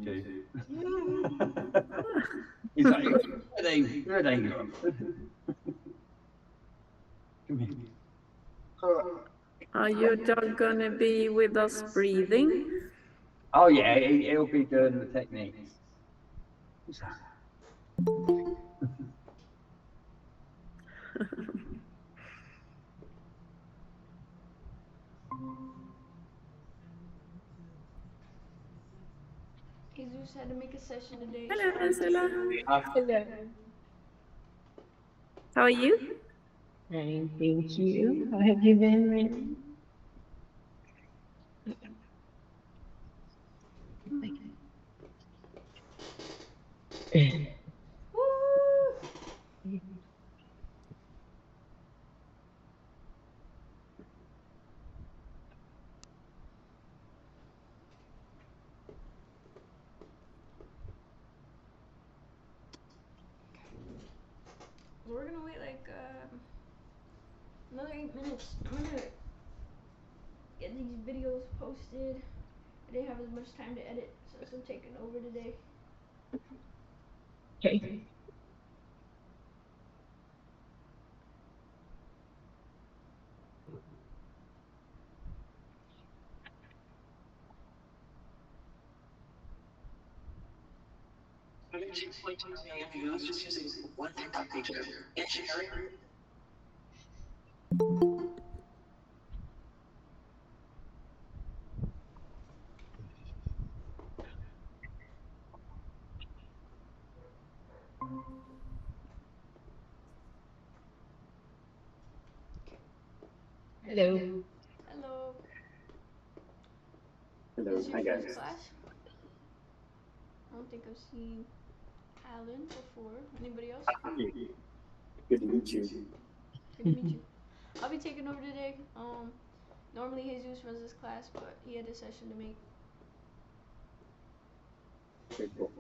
too. He's like, where they go? Come here. Are your dog gonna be with us breathing? Oh yeah, he'll be doing the techniques. Jesus had to make a session today. Hello, Ursula. Hello. How are you? Fine, thank you. How have you been, Randy? Woo! So we're gonna wait like another 8 minutes. I'm gonna get these videos posted. I didn't have as much time to edit, so I'm taking over today. Okay. Just using one TikTok page ago. Engineering. Hello. Hello. Hello, This is hi your first guys. class? I don't think I've seen Alan before. Anybody else? Good to meet you. Good to meet you. I'll be taking over today. Normally Jesus runs this class, but he had a session to make. Very cool.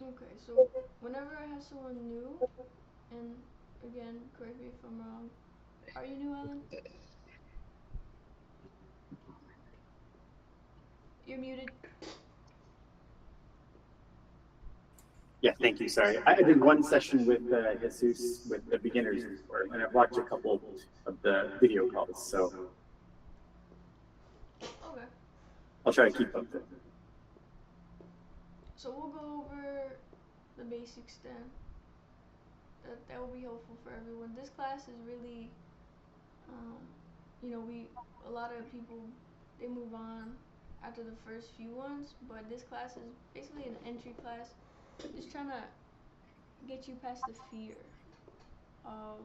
Okay, so whenever I have someone new, and again, correct me if I'm wrong. Are you new, Alan? You're muted. Yeah, thank you. Sorry, I did one session with Jesus with the beginners before, and I've watched a couple of the video calls, so Okay. I'll try to keep up with it. So we'll go over the basics then. That will be helpful for everyone. This class is really, you know, a lot of people, they move on after the first few ones, but this class is basically an entry class, just trying to get you past the fear of,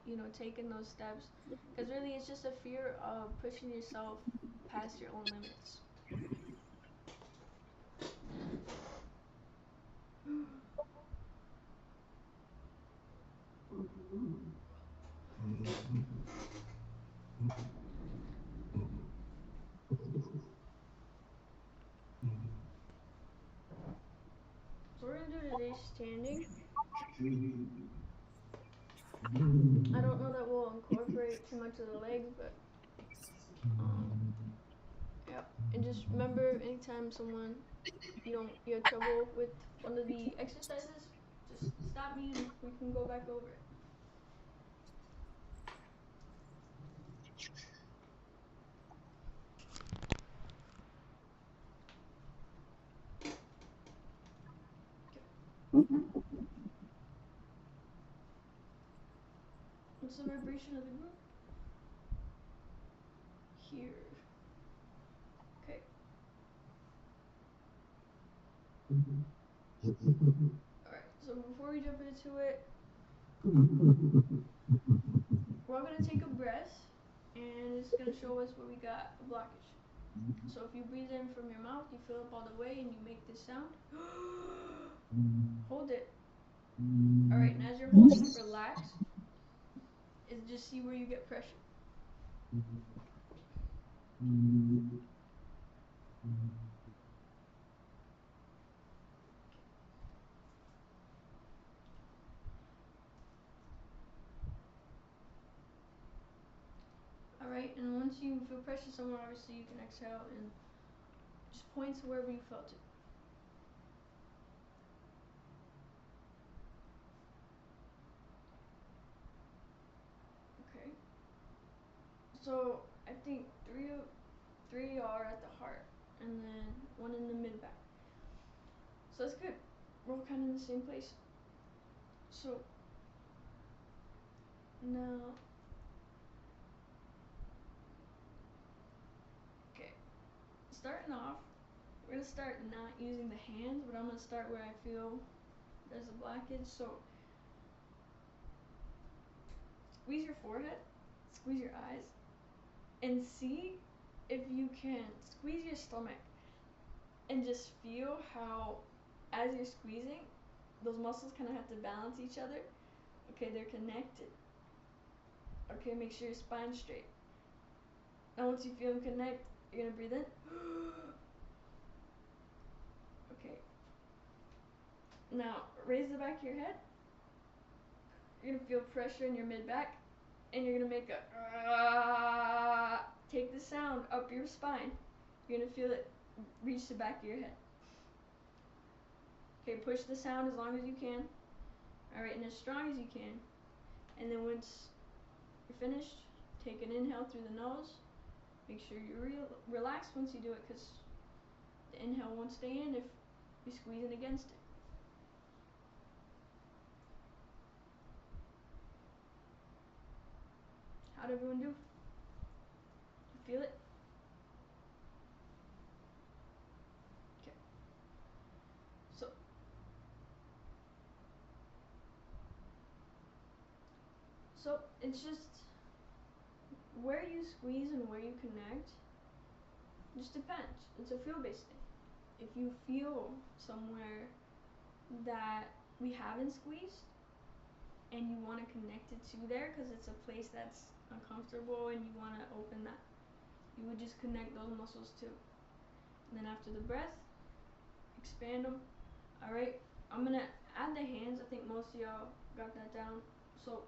you know, taking those steps, because really it's just a fear of pushing yourself past your own limits. we're gonna do today standing. I don't know that we'll incorporate too much of the legs, but yeah. And just remember, anytime you have trouble with one of the exercises, just stop me and we can go back over it. What's the vibration of the group? Here. Okay. Alright, so before we jump into it, we're all gonna take a breath and it's gonna show us where we got a blockage. So if you breathe in from your mouth, you fill up all the way and you make this sound. Hold it. Alright, and as you're holding it, relax. And just see where you get pressure. Alright, and once you feel pressure somewhere, obviously you can exhale and just point to wherever you felt it. Okay. So I think three are at the heart, and then one in the mid back. So that's good. We're all kind of in the same place. So now, okay, starting off, we're gonna start not using the hands, but I'm gonna start where I feel there's a blockage. So squeeze your forehead, squeeze your eyes, and see if you can squeeze your stomach and just feel how, as you're squeezing, those muscles kind of have to balance each other. Okay, they're connected. Okay, make sure your spine's straight. Now once you feel them connect, you're gonna breathe in. Okay. Now raise the back of your head. You're gonna feel pressure in your mid back, and you're gonna make a take the sound up your spine. You're gonna feel it reach the back of your head. Okay, push the sound as long as you can. Alright, and as strong as you can. And then once you're finished, take an inhale through the nose. Make sure you're relaxed once you do it, because the inhale won't stay in if you're squeezing against it. How'd everyone do? You feel it? Okay. So it's just where you squeeze and where you connect just depends. It's a feel-based thing. If you feel somewhere that we haven't squeezed and you want to connect it to there because it's a place that's uncomfortable and you want to open that, you would just connect those muscles too. And then after the breath, expand them. Alright, I'm going to add the hands. I think most of y'all got that down. So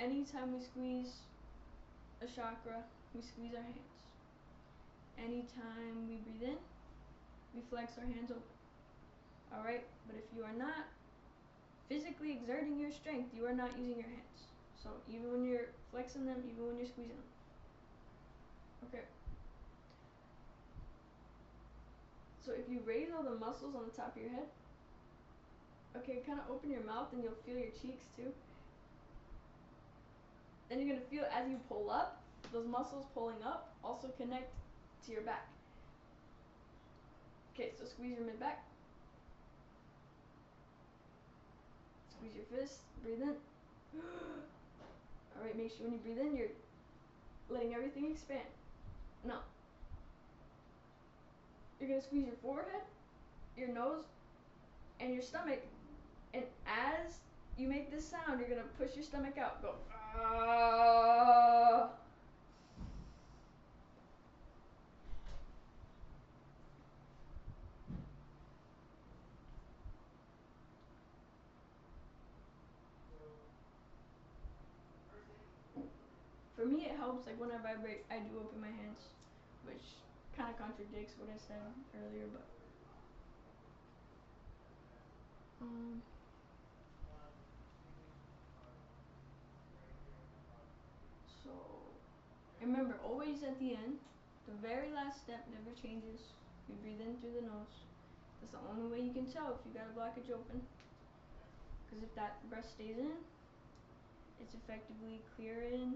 anytime we squeeze a chakra, we squeeze our hands. Anytime we breathe in, we flex our hands open. Alright, but if you are not physically exerting your strength, you are not using your hands. So even when you're flexing them, even when you're squeezing them. Okay. So if you raise all the muscles on the top of your head, okay, kind of open your mouth and you'll feel your cheeks too. Then you're going to feel as you pull up, those muscles pulling up also connect to your back. Okay, so squeeze your mid back. Squeeze your fist, breathe in. Alright, make sure when you breathe in, you're letting everything expand. Now, you're going to squeeze your forehead, your nose, and your stomach. And as you make this sound, you're going to push your stomach out. Go. me it helps, like when I vibrate, I do open my hands, which kind of contradicts what I said earlier, but so remember, always at the end, the very last step never changes. We breathe in through the nose. That's the only way you can tell if you got a blockage open, because if that breath stays in, it's effectively clearing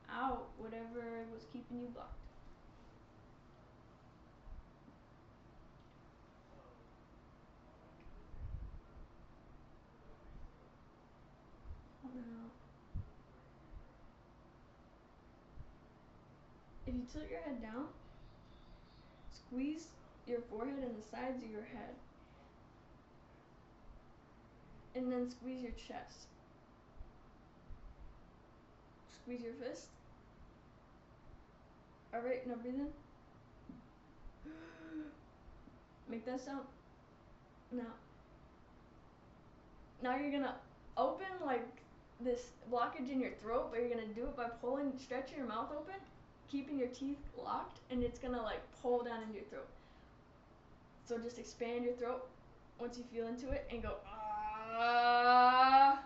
out whatever was keeping you blocked. Now, if you tilt your head down, squeeze your forehead and the sides of your head, and then squeeze your chest. Squeeze your fist. Alright, now breathe in. Make that sound. Now you're gonna open like this blockage in your throat, but you're gonna do it by stretching your mouth open, keeping your teeth locked, and it's gonna like pull down into your throat. So just expand your throat once you feel into it and go ah.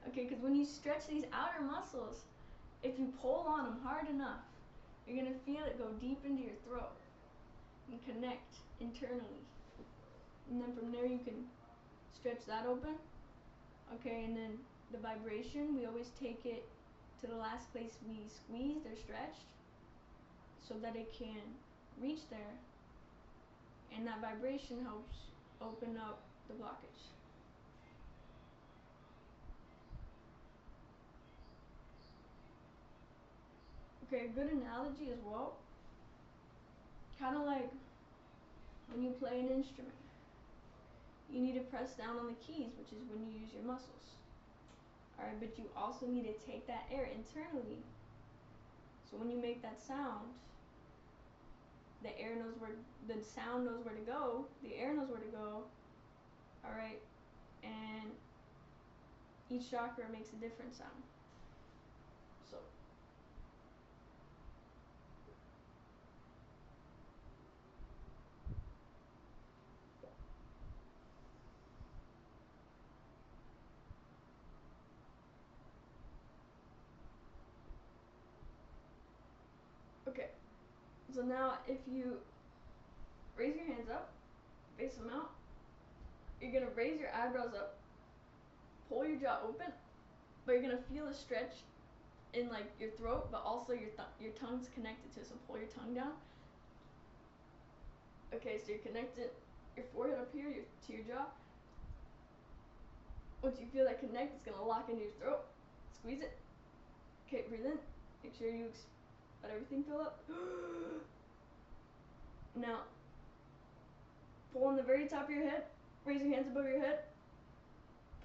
Okay, because when you stretch these outer muscles, if you pull on them hard enough, you're gonna feel it go deep into your throat and connect internally. And then from there you can stretch that open. Okay, and then the vibration, we always take it to the last place we squeezed or stretched so that it can reach there. And that vibration helps open up the blockage. Okay, a good analogy as well, kind of like when you play an instrument. You need to press down on the keys, which is when you use your muscles. Alright, but you also need to take that air internally. So when you make that sound, the sound knows where to go, the air knows where to go. Alright, and each chakra makes a different sound. So okay, so now if you raise your hands up, face them out, you're gonna raise your eyebrows up, pull your jaw open, but you're gonna feel a stretch in like your throat, but also your tongue's connected to it, so pull your tongue down. Okay, so you're connected, your forehead up here to your jaw. Once you feel that connect, it's gonna lock into your throat. Squeeze it. Okay, breathe in. Make sure you let everything fill up. Now, pull on the very top of your head. Raise your hands above your head.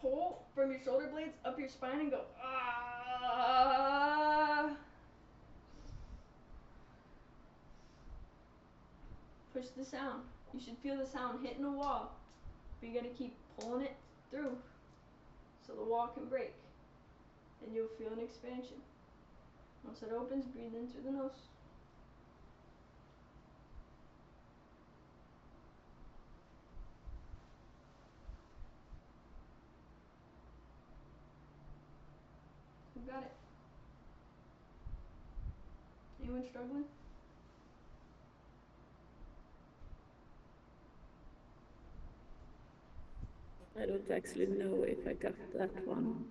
Pull from your shoulder blades up your spine and go ah. Push the sound. You should feel the sound hitting a wall, but you gotta keep pulling it through so the wall can break, and you'll feel an expansion. Once it opens, breathe in through the nose. You got it. Anyone struggling? I don't actually know if I got that one.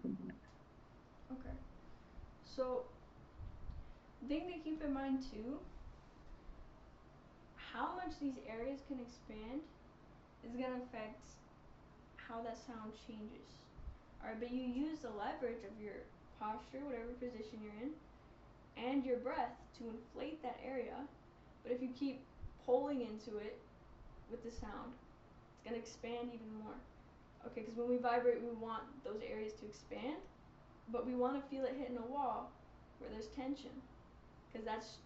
Okay. So, the thing to keep in mind too, how much these areas can expand is going to affect how that sound changes. Alright, but you use the leverage of your posture, whatever position you're in, and your breath to inflate that area. But if you keep pulling into it with the sound, it's going to expand even more. Okay, because when we vibrate, we want those areas to expand, but we want to feel it hitting a wall where there's tension, because that's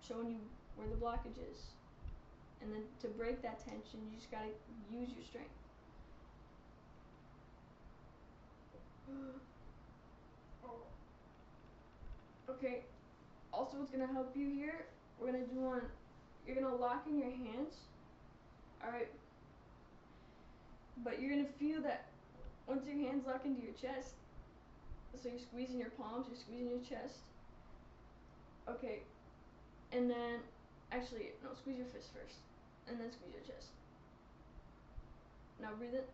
showing you where the blockage is. And then to break that tension, you just gotta use your strength. Okay, also what's gonna help you here, we're gonna do one, you're gonna lock in your hands, alright? But you're gonna feel that once your hands lock into your chest, so you're squeezing your palms, you're squeezing your chest. Okay, and then, actually, no, squeeze your fist first, and then squeeze your chest. Now breathe in.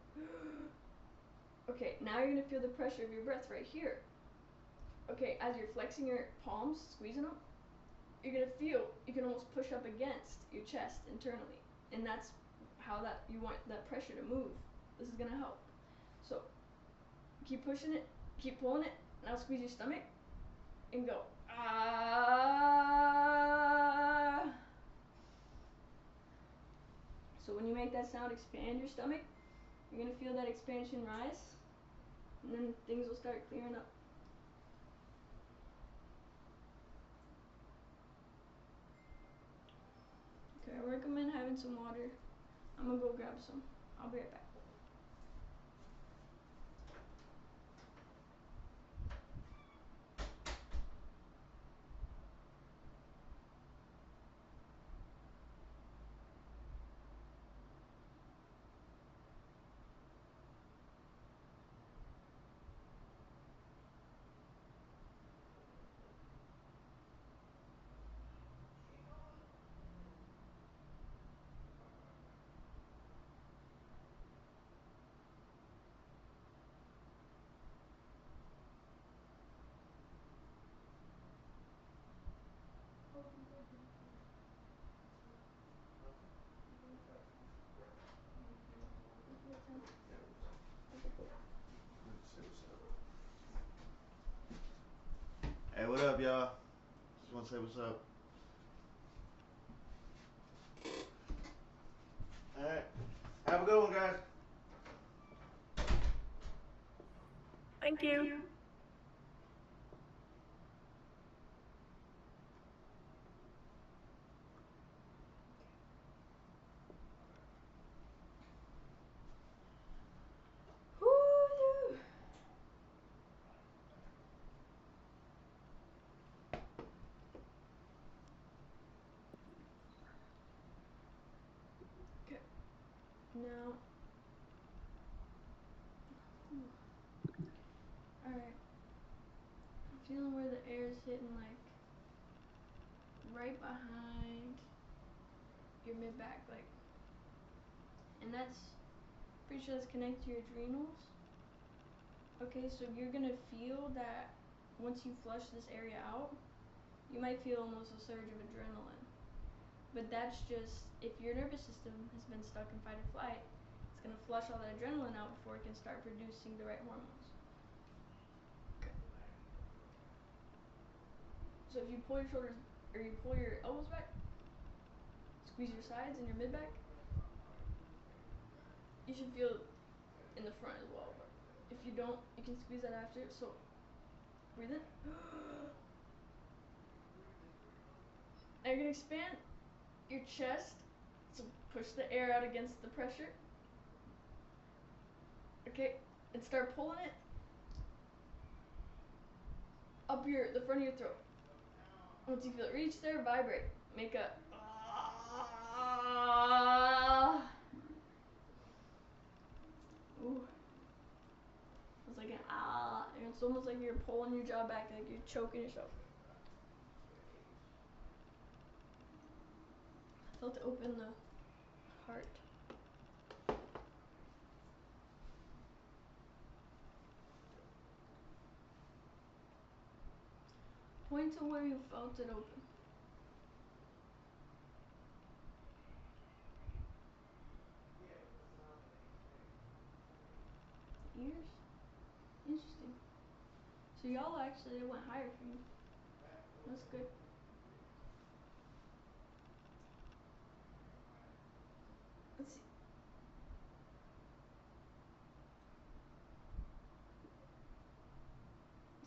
Okay, now you're gonna feel the pressure of your breath right here. Okay, as you're flexing your palms, squeezing them, you're gonna feel, you can almost push up against your chest internally. And that's how that, you want that pressure to move. This is gonna help. So, keep pushing it, keep pulling it, now squeeze your stomach, and go. Ah. So when you make that sound, expand your stomach, you're gonna feel that expansion rise, and then things will start clearing up. Okay, I recommend having some water. I'm gonna go grab some. I'll be right back. Hey, what up, y'all? Just want to say what's up. Alright. Have a good one, guys. Thank you. Woo! Okay. Now. Alright. I'm feeling where the air is hitting, like right behind your mid back, like, and that's pretty sure that's connected to your adrenals. Okay, so you're gonna feel that once you flush this area out, you might feel almost a surge of adrenaline. But that's just if your nervous system has been stuck in fight or flight, it's gonna flush all that adrenaline out before it can start producing the right hormones. Okay. So if you pull your shoulders or you pull your elbows back, squeeze your sides and your mid back, you should feel in the front as well. But if you don't, you can squeeze that after. So breathe in. Now you're gonna expand your chest, so push the air out against the pressure. Okay, and start pulling it up the front of your throat. Once you feel it reach there, vibrate. Make a ooh. It's like an and it's almost like you're pulling your jaw back, like you're choking yourself. I felt it open the heart. Point to where you felt it open. Ears? Interesting. So y'all actually, it went higher for you. That's good. Let's see.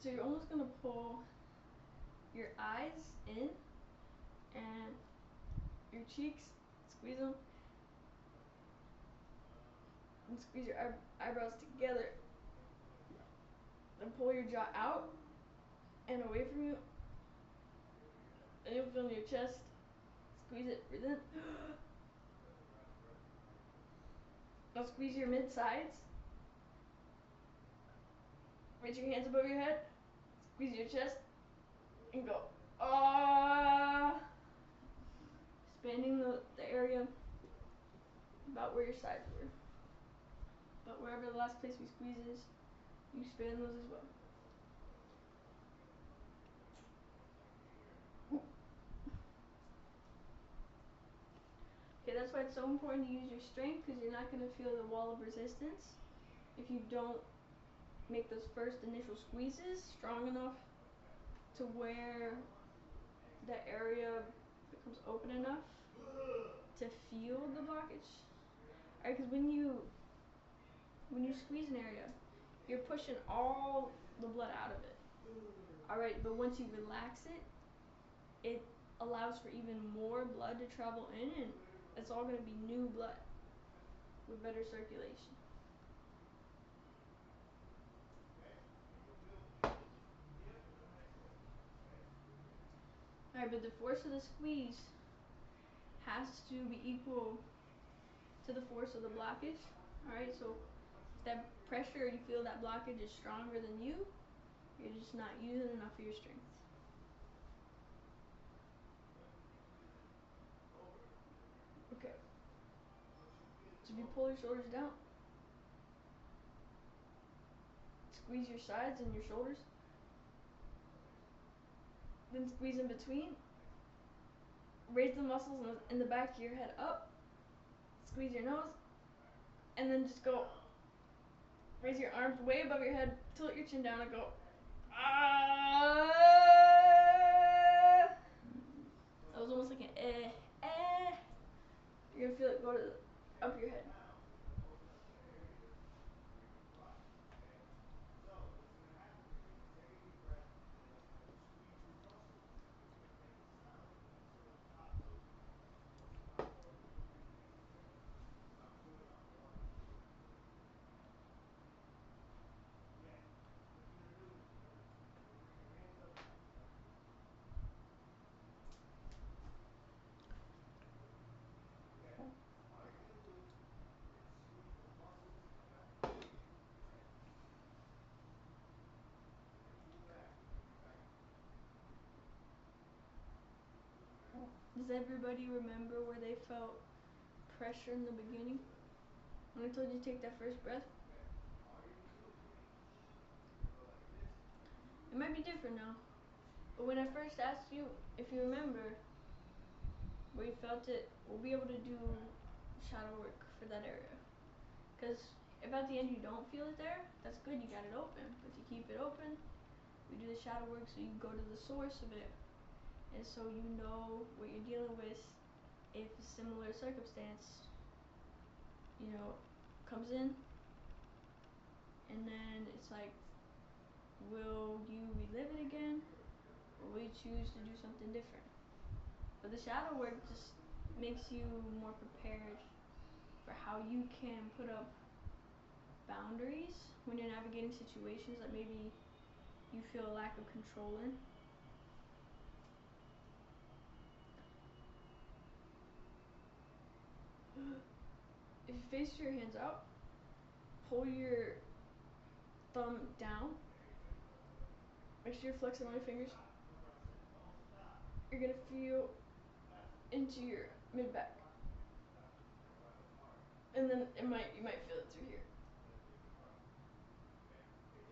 So you're almost gonna pull your eyes in and your cheeks, squeeze them, and squeeze your eyebrows together. Then pull your jaw out and away from you. And you'll feel in your chest. Squeeze it, breathe in. Now squeeze your mid sides. Raise your hands above your head. Squeeze your chest. And go. Ah. Expanding the area about where your sides were. But wherever the last place we squeeze is, you expand those as well. Okay, that's why it's so important to use your strength, because you're not going to feel the wall of resistance if you don't make those first initial squeezes strong enough to where the area becomes open enough to feel the blockage. Alright, because when you squeeze an area, you're pushing all the blood out of it. Alright, but once you relax it, it allows for even more blood to travel in, and it's all going to be new blood with better circulation. Alright, but the force of the squeeze has to be equal to the force of the blockage. Alright, so if that pressure, you feel that blockage is stronger than you, you're just not using enough of your strength. Okay. So if you pull your shoulders down, squeeze your sides and your shoulders, then squeeze in between, raise the muscles in the back of your head up, squeeze your nose, and then just go, raise your arms way above your head, tilt your chin down and go, ah. That was almost like an eh. You're gonna feel it go to up your head. Does everybody remember where they felt pressure in the beginning? When I told you to take that first breath? It might be different now. But when I first asked you, if you remember, where you felt it, we'll be able to do shadow work for that area. Because if at the end you don't feel it there, that's good, you got it open. But to keep it open, we do the shadow work so you go to the source of it. And so you know what you're dealing with if a similar circumstance, comes in. And then it's like, will you relive it again? Or will you choose to do something different? But the shadow work just makes you more prepared for how you can put up boundaries when you're navigating situations that maybe you feel a lack of control in. If you face your hands out, pull your thumb down. Make sure you're flexing all your fingers. You're gonna feel into your mid back. And then you might feel it through here.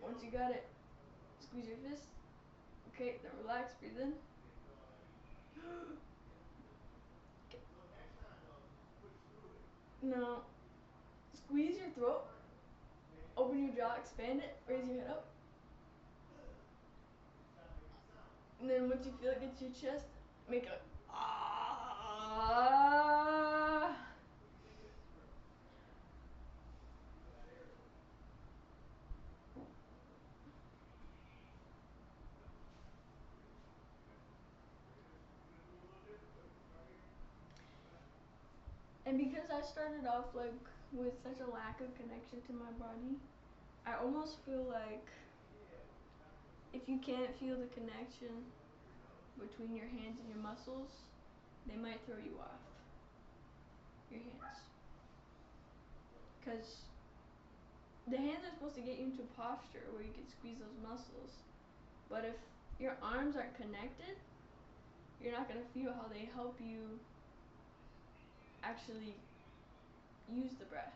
Once you got it, squeeze your fist. Okay, then relax, breathe in. Now, squeeze your throat. Open your jaw, expand it, raise your head up. And then once you feel it get to your chest, make a ah. And because I started off like with such a lack of connection to my body, I almost feel like if you can't feel the connection between your hands and your muscles, they might throw you off your hands. Because the hands are supposed to get you into posture where you can squeeze those muscles. But if your arms aren't connected, you're not going to feel how they help you actually use the breath.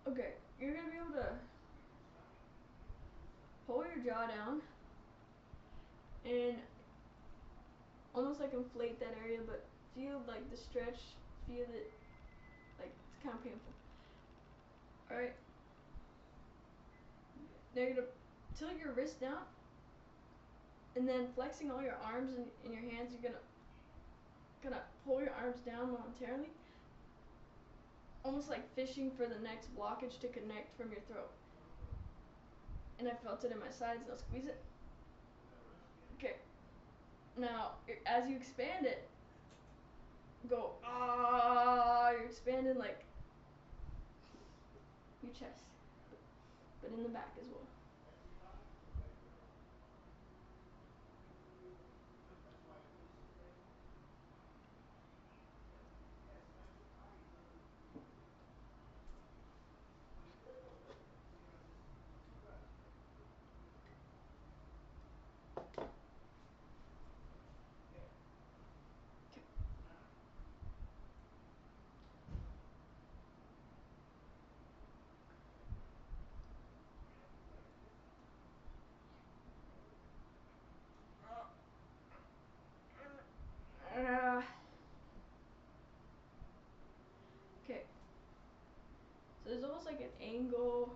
Okay, you're going to be able to pull your jaw down and almost like inflate that area, but feel like the stretch, feel it, like it's kind of painful. Alright, now you're going to tilt your wrist down, and then flexing all your arms and your hands, you're gonna pull your arms down momentarily, almost like fishing for the next blockage to connect from your throat. And I felt it in my sides, and I'll squeeze it. Okay, now as you expand it, go you're expanding like your chest, but in the back as well. Okay, so there's almost like an angle.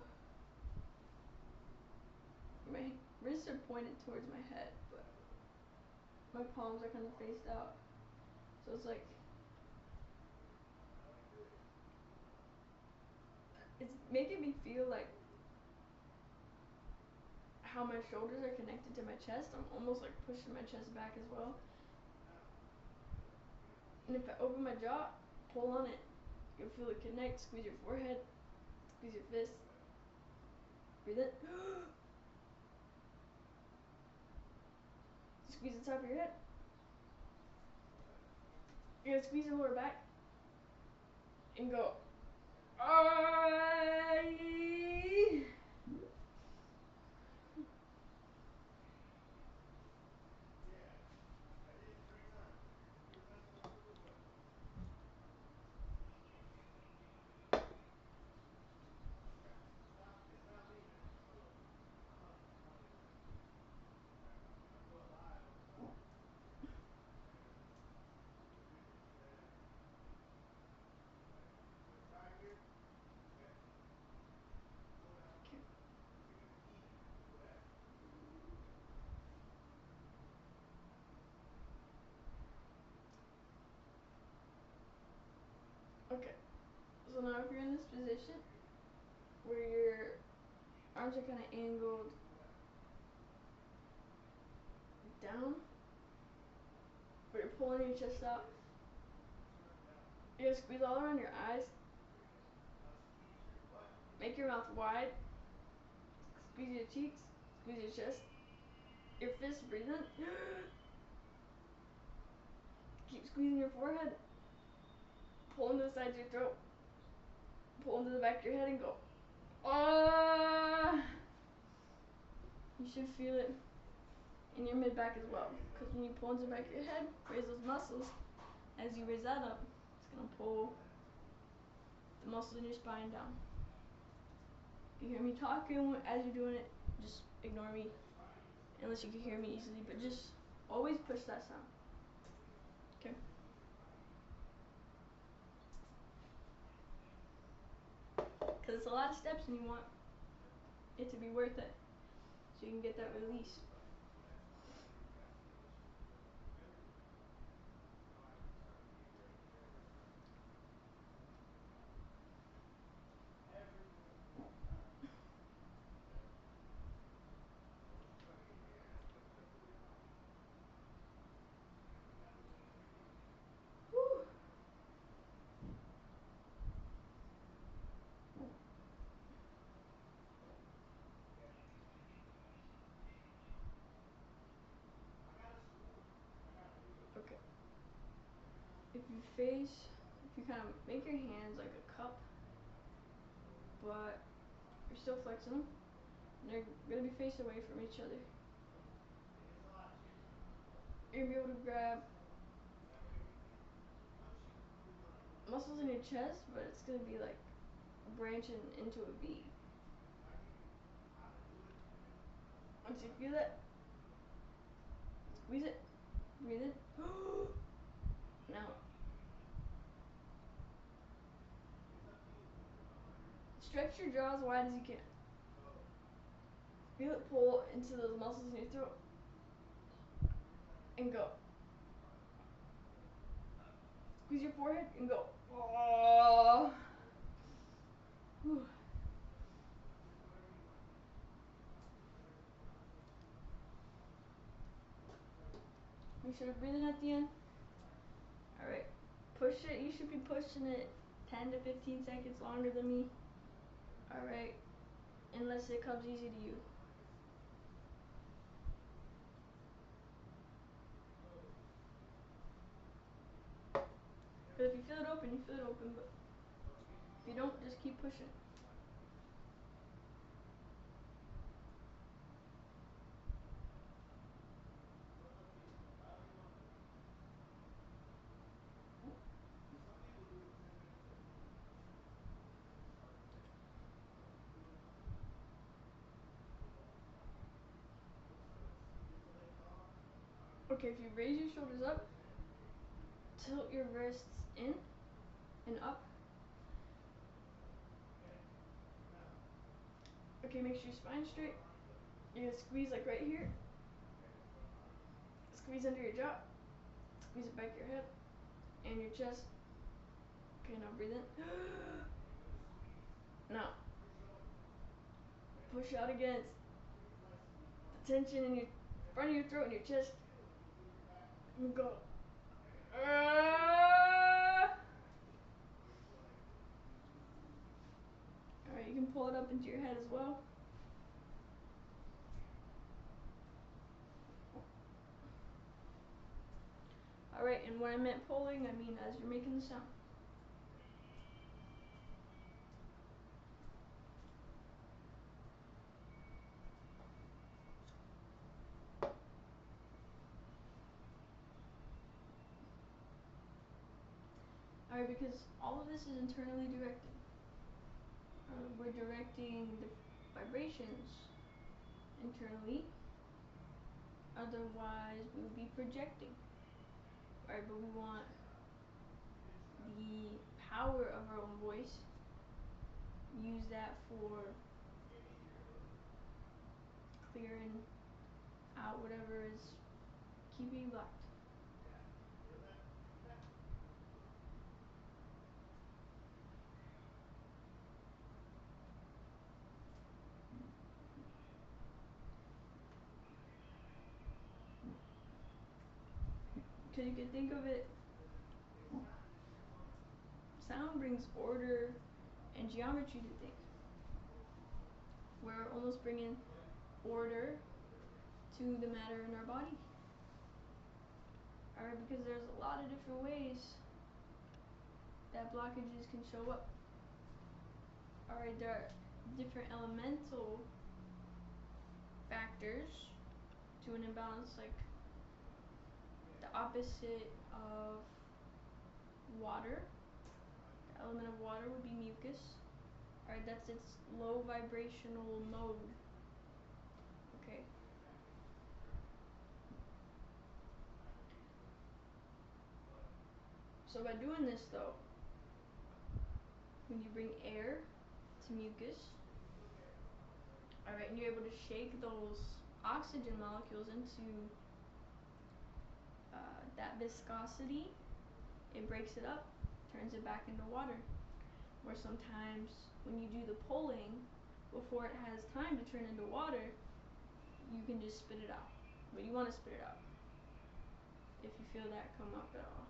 My wrists are pointed towards my head, but my palms are kind of faced out. So it's like, it's making me feel like how my shoulders are connected to my chest. I'm almost like pushing my chest back as well. And if I open my jaw, pull on it, you'll feel it connect. Squeeze your forehead, squeeze your fist. Breathe in. Squeeze the top of your head. You're gonna squeeze your lower back and go. Okay, so now if you're in this position where your arms are kind of angled down, but you're pulling your chest out, you're gonna squeeze all around your eyes, make your mouth wide, squeeze your cheeks, squeeze your chest, your fists, breathe in, keep squeezing your forehead, pull into the sides of your throat, pull into the back of your head and go. You should feel it in your mid back as well, because when you pull into the back of your head, raise those muscles. As you raise that up, it's gonna pull the muscles in your spine down. If you hear me talking as you're doing it, just ignore me, unless you can hear me easily, but just always push that sound. Okay? Because it's a lot of steps and you want it to be worth it, so you can get that release. Whew. Okay. If you kind of make your hands like a cup, but you're still flexing them, and they're gonna be face away from each other. You're gonna be able to grab muscles in your chest, but it's gonna be like branching into a V. Once you feel it, squeeze it, breathe in. Now, stretch your jaw as wide as you can. Feel it pull into those muscles in your throat. And go. Squeeze your forehead and go. Oh. Whew. Make sure to breathe in at the end. Alright. Push it. You should be pushing it 10 to 15 seconds longer than me. Alright. Unless it comes easy to you. But if you feel it open, you feel it open. But if you don't, just keep pushing. Okay, if you raise your shoulders up, tilt your wrists in and up. Okay, make sure your spine's straight. You're gonna squeeze like right here. Squeeze under your jaw. Squeeze it back your head and your chest. Okay, now breathe in. Now, push out against the tension in your front of your throat and your chest. And go. Alright, you can pull it up into your head as well. Alright, and when I meant pulling, I mean as you're making the sound. Alright, because all of this is internally directed. We're directing the vibrations internally. Otherwise, we would be projecting. Alright, but we want the power of our own voice. Use that for clearing out whatever is keeping you blocked. Because you can think of it, sound brings order and geometry to things. We're almost bringing order to the matter in our body. Alright, because there's a lot of different ways that blockages can show up. Alright, there are different elemental factors to an imbalance, like the opposite of water. The element of water would be mucus. Alright, that's its low vibrational mode. Okay. So by doing this though, when you bring air to mucus, Alright, and you're able to shake those oxygen molecules into that viscosity. It breaks it up, turns it back into water. Or sometimes when you do the pulling, before it has time to turn into water, you can just spit it out. But you want to spit it out if you feel that come up at all.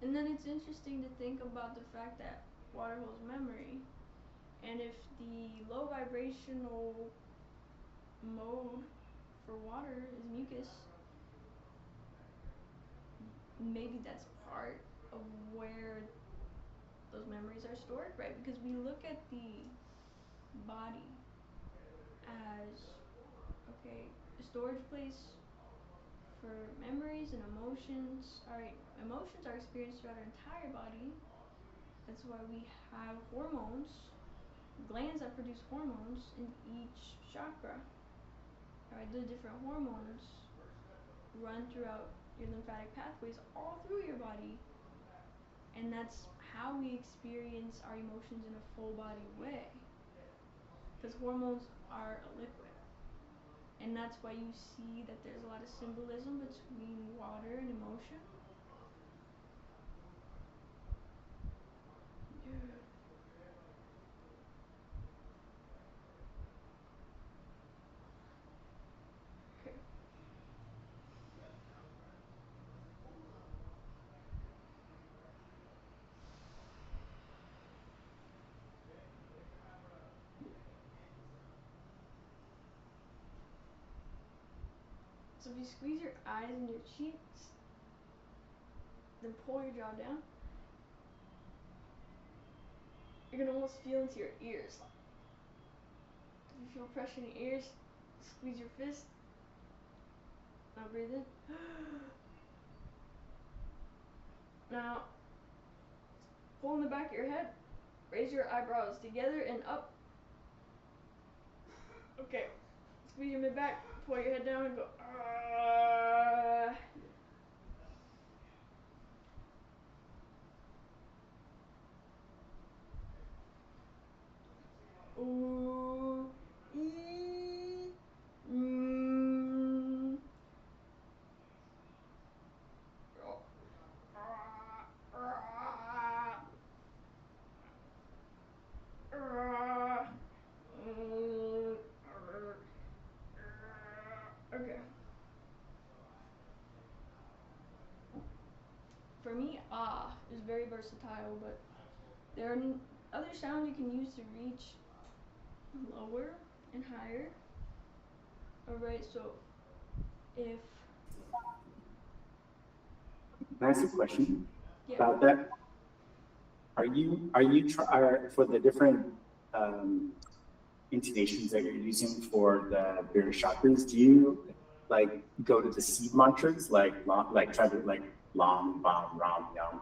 And then it's interesting to think about the fact that water holds memory. And if the low vibrational mode for water is mucus, maybe that's part of where those memories are stored, right? Because we look at the body as, okay, a storage place for memories and emotions. Alright, emotions are experienced throughout our entire body. That's why we have hormones, glands that produce hormones in each chakra. Alright, the different hormones run throughout your lymphatic pathways all through your body. And that's how we experience our emotions in a full body way. Because hormones are a liquid. And that's why you see that there's a lot of symbolism between water and emotion. Yeah. Okay. So if you squeeze your eyes and your cheeks, then pull your jaw down, you're gonna almost feel into your ears. If you feel pressure in your ears, squeeze your fist. Now breathe in. Now, pull in the back of your head, raise your eyebrows together and up. Okay, squeeze your mid back, pull your head down and go. Ooh, ee, mm. Okay. For me, is very versatile, but there are other sounds you can use to reach lower and higher. Alright, so if Can I ask a question yeah, about that? Are you for the different intonations that you're using for the various chakras? Do you like go to the seed mantras like try to like lam bam ram yam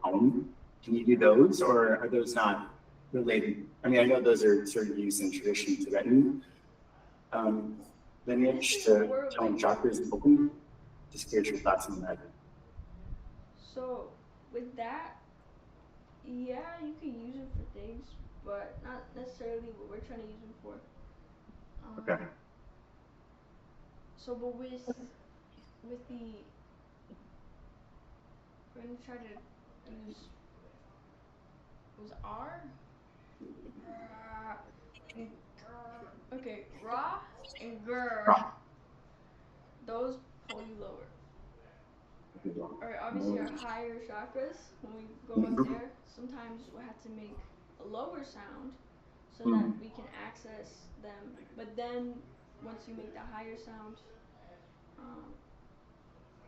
om? Can you do those, or are those not related? I mean, I know those are sort of used in traditional Tibetan lineage to tone chakras and open. Just curious your thoughts on that. so with that, yeah, you can use it for things, but not necessarily what we're trying to use them for. Okay. So, but with the, we're gonna try to use, was R? Okay, Ra and Gur. Those pull you lower. Alright, obviously our higher chakras, when we go up there, sometimes we'll have to make a lower sound so that we can access them. But then, once you make the higher sound,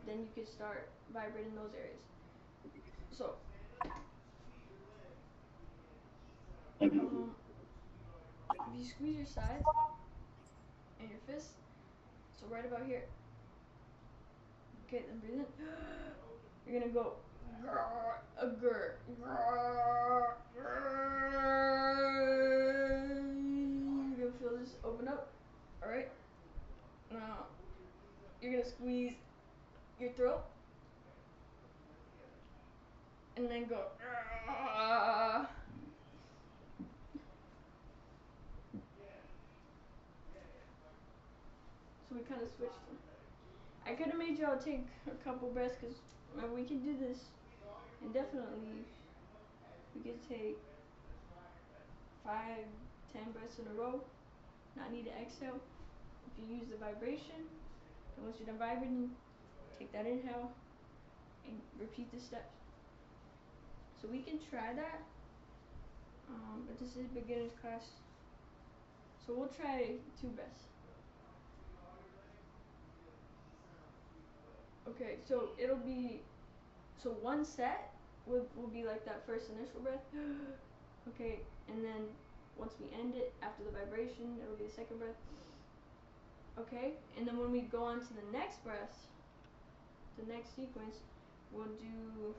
then you can start vibrating those areas. So, Thank you. If you squeeze your sides and your fists, so right about here. Okay, then breathe in. You're gonna go a gur. You're gonna feel this open up. Alright? Now you're gonna squeeze your throat and then go. So we kind of switched them. I could have made y'all take a couple breaths because we can do this indefinitely. We could take 5, 10 breaths in a row, not need to exhale. If you use the vibration, and once you're done vibrating, take that inhale and repeat the steps. So we can try that, but this is beginner's class. So we'll try 2 breaths. Okay, so it'll be, so 1 set will be like that first initial breath. Okay, and then once we end it, after the vibration, it'll be the second breath. Okay, and then when we go on to the next breath, the next sequence, we'll do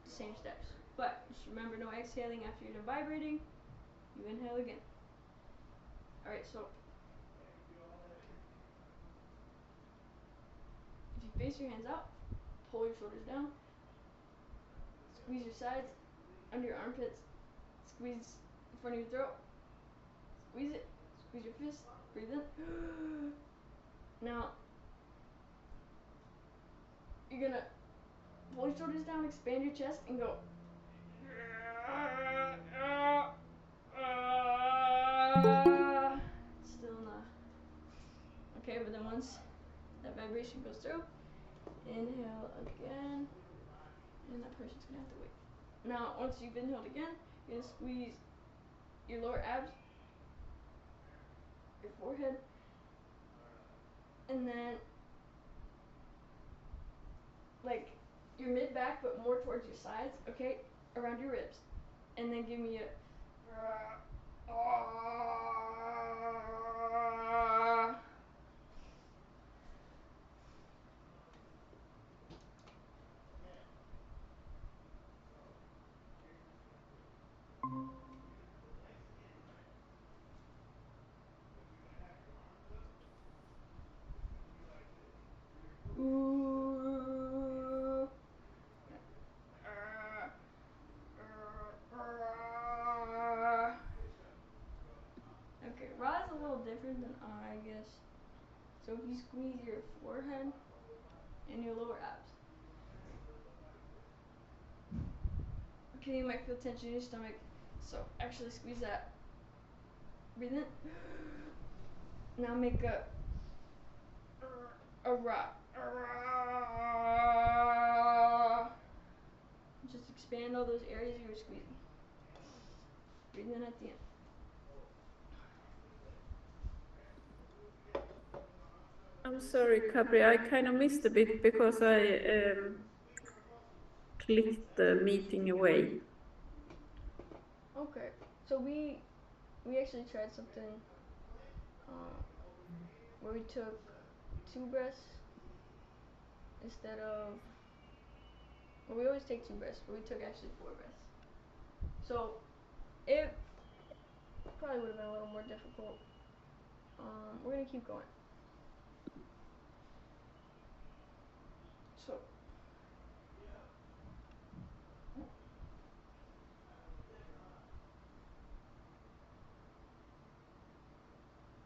the same steps. But just remember, no exhaling after you're done vibrating. You inhale again. Alright, so if you face your hands out, pull your shoulders down, squeeze your sides under your armpits, squeeze in front of your throat, squeeze it, squeeze your fist, breathe in. Now, you're gonna pull your shoulders down, expand your chest, and go. Still not. Okay, but then once that vibration goes through, inhale again, and that person's gonna have to wait. Now, once you've inhaled again, you're gonna squeeze your lower abs, your forehead, and then like your mid back, but more towards your sides, okay, around your ribs, and then give me a. Okay, raw is a little different than I guess. So if you squeeze your forehead and your lower abs. Okay, you might feel tension in your stomach. So actually squeeze that. Breathe in. Now make a rock. Just expand all those areas you were squeezing. Breathe in at the end. I'm sorry, Capri, I kind of missed a bit because I clicked the meeting away. Okay, so we actually tried something where we took 2 breaths instead of. Well, we always take 2 breaths, but we took actually 4 breaths. So it probably would have been a little more difficult. We're gonna keep going. So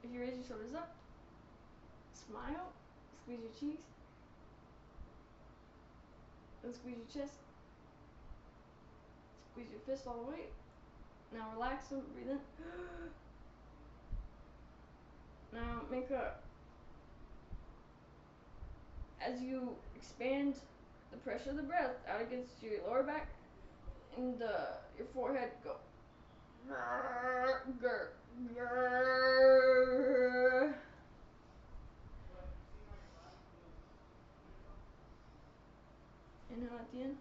if you raise your shoulders up, smile, squeeze your cheeks, then squeeze your chest, squeeze your fist all the way. Now relax them, breathe in. Now make a, as you expand the pressure of the breath out against your lower back and your forehead, go. Inhale at the end.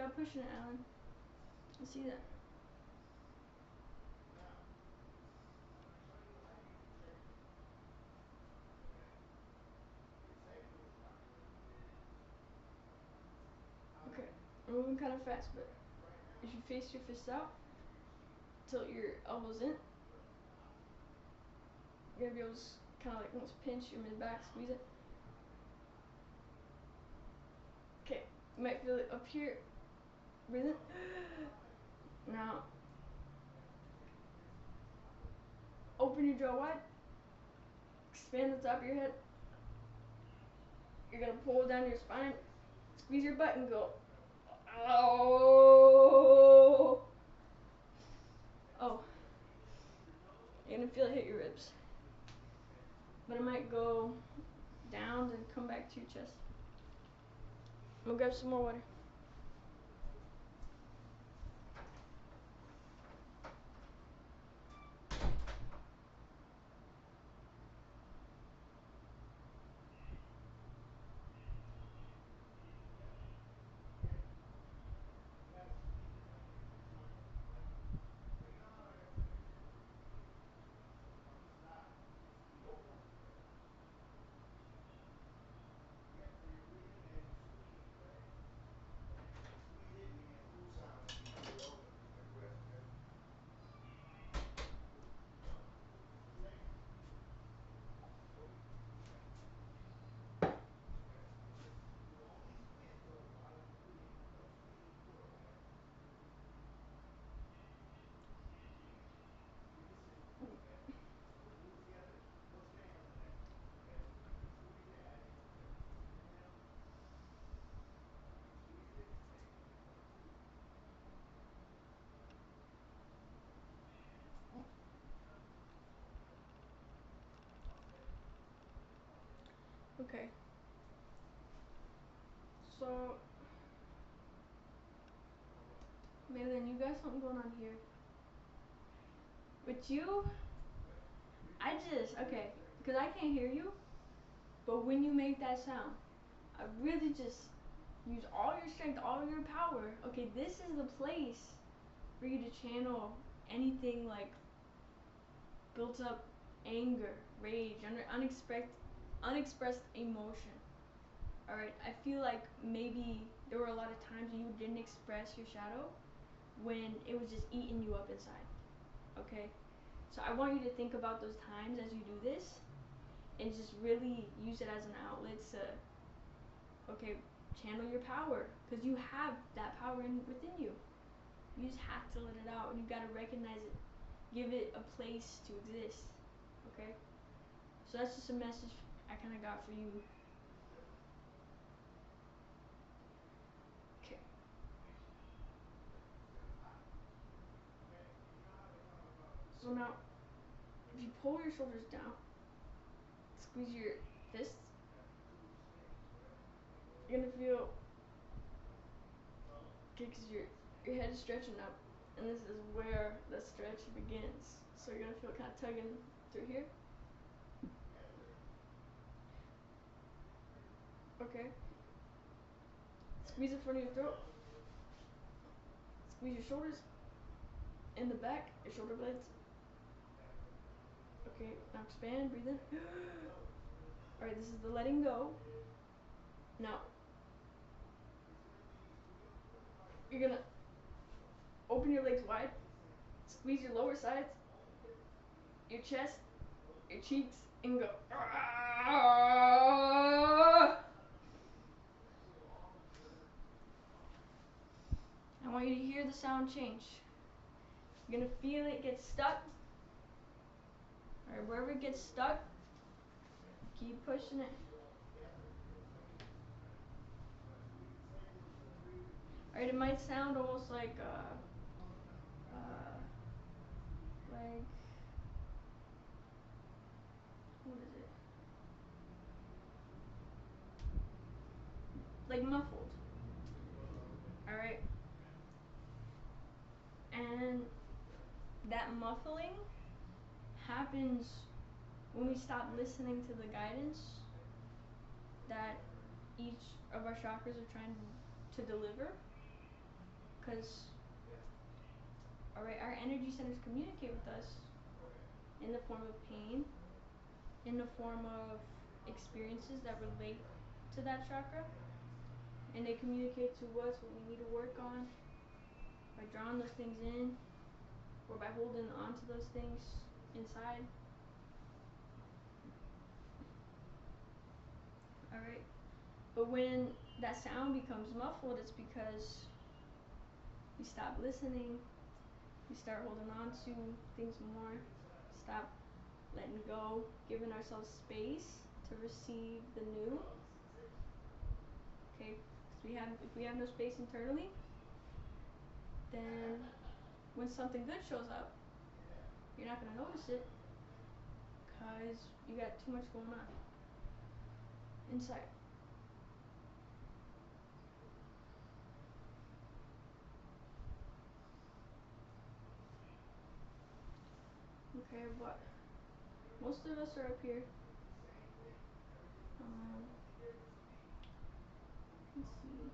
job pushing it, Alan. I see that. Okay, I'm moving kind of fast, but if you face your fists out, tilt your elbows in, you're gonna be able to kind of like almost pinch your mid back, squeeze it. Okay, you might feel it up here. Breathe in. Now, open your jaw wide, expand the top of your head. You're gonna pull down your spine, squeeze your butt and go. Oh. Oh. You're gonna feel it hit your ribs. But it might go down and come back to your chest. I'm gonna grab some more water. Okay. So, Maylin, you got something going on here. With you, okay, because I can't hear you, but when you make that sound, I really just use all your strength, all your power. Okay, this is the place for you to channel anything like built up anger, rage, unexpressed emotion. Alright, I feel like maybe there were a lot of times you didn't express your shadow when it was just eating you up inside. Okay? So I want you to think about those times as you do this and just really use it as an outlet to, okay, channel your power, because you have that power within you. You just have to let it out, and you gotta recognize it, give it a place to exist. Okay? So that's just a message I kind of got for you. Okay. So now, if you pull your shoulders down, squeeze your fists, you're gonna feel, okay, because your head is stretching up, and this is where the stretch begins. So you're gonna feel kind of tugging through here. Okay. Squeeze the front of your throat. Squeeze your shoulders in the back, your shoulder blades. Okay, now expand, breathe in. Alright, this is the letting go. Now, you're gonna open your legs wide, squeeze your lower sides, your chest, your cheeks, and go. I want you to hear the sound change. You're gonna feel it get stuck. Alright, wherever it gets stuck, keep pushing it. Alright, it might sound almost like what is it? Like muffled. Alright? And that muffling happens when we stop listening to the guidance that each of our chakras are trying to deliver. because, alright, our energy centers communicate with us in the form of pain, in the form of experiences that relate to that chakra, and they communicate to us what we need to work on by drawing those things in or by holding on to those things inside. Alright, but when that sound becomes muffled, it's because we stop listening, we start holding on to things more, stop letting go, giving ourselves space to receive the new. Okay, because if we have no space internally, then when something good shows up, you're not gonna notice it because you got too much going on inside. Okay, but most of us are up here. Let's see.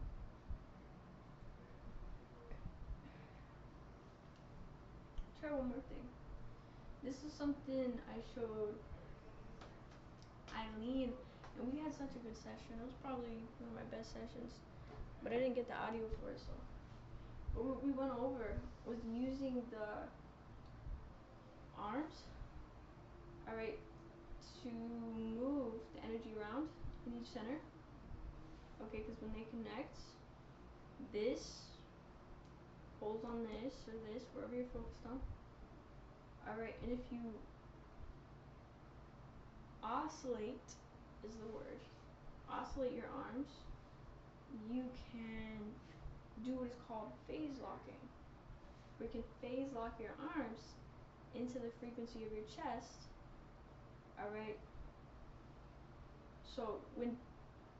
Try one more thing. This is something I showed Eileen, and we had such a good session. It was probably one of my best sessions, but I didn't get the audio for it, so. But what we went over was using the arms, alright, to move the energy around in each center. Okay, because when they connect, this pulls on this or this, wherever you're focused on. Alright, and if you oscillate is the word. Oscillate your arms, you can do what is called phase locking. Where you can phase lock your arms into the frequency of your chest. Alright. So when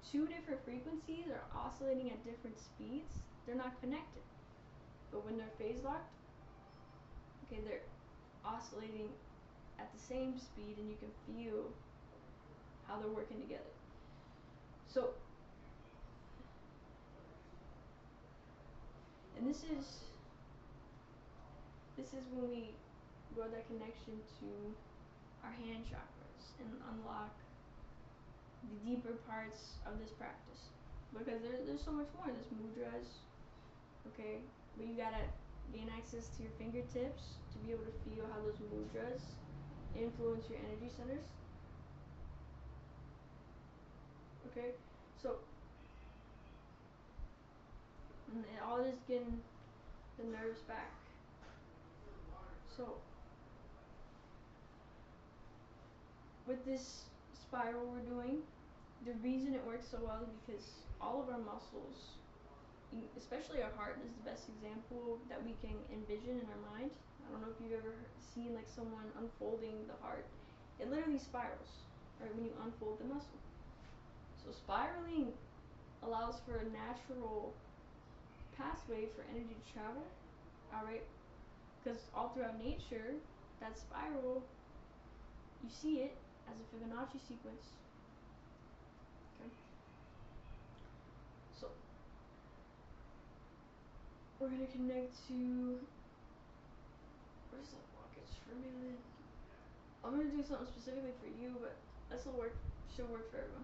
two different frequencies are oscillating at different speeds, they're not connected. But when they're phase locked, okay, they're oscillating at the same speed and you can feel how they're working together. So, and this is when we grow that connection to our hand chakras and unlock the deeper parts of this practice. Because there's so much more. There's mudras, okay, but you gotta gain access to your fingertips to be able to feel how those mudras influence your energy centers. Okay, so and all it is getting the nerves back. So with this spiral we're doing, the reason it works so well is because all of our muscles, especially our heart, is the best example that we can envision in our mind. I don't know if you've ever seen like someone unfolding the heart. It literally spirals, right, when you unfold the muscle. So spiraling allows for a natural pathway for energy to travel, alright? Because all throughout nature, that spiral, you see it as a Fibonacci sequence. Okay. So we're gonna connect to, where's that blockage for me then? I'm gonna do something specifically for you, but this will work, should work for everyone.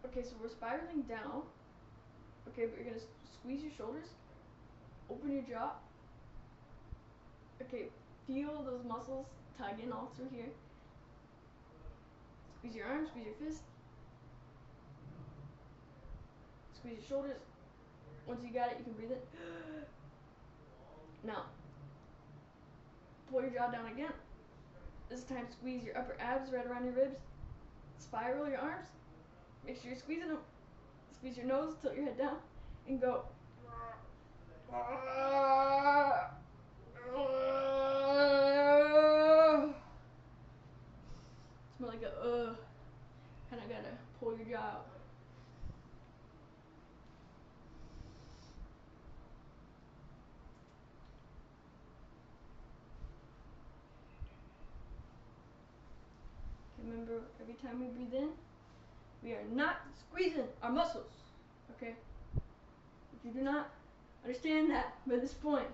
Okay, so we're spiraling down. Okay, but you're gonna squeeze your shoulders, open your jaw. Okay, feel those muscles tugging all through here. Squeeze your arms, squeeze your fist. Squeeze your shoulders. Once you got it, you can breathe it. Now, pull your jaw down again. This time squeeze your upper abs right around your ribs. Spiral your arms. Make sure you're squeezing them. Squeeze your nose, tilt your head down, and go. It's more like a kind of gotta pull your jaw out. Remember remember, every time we breathe in, we are not squeezing our muscles, okay? If you do not understand that by this point,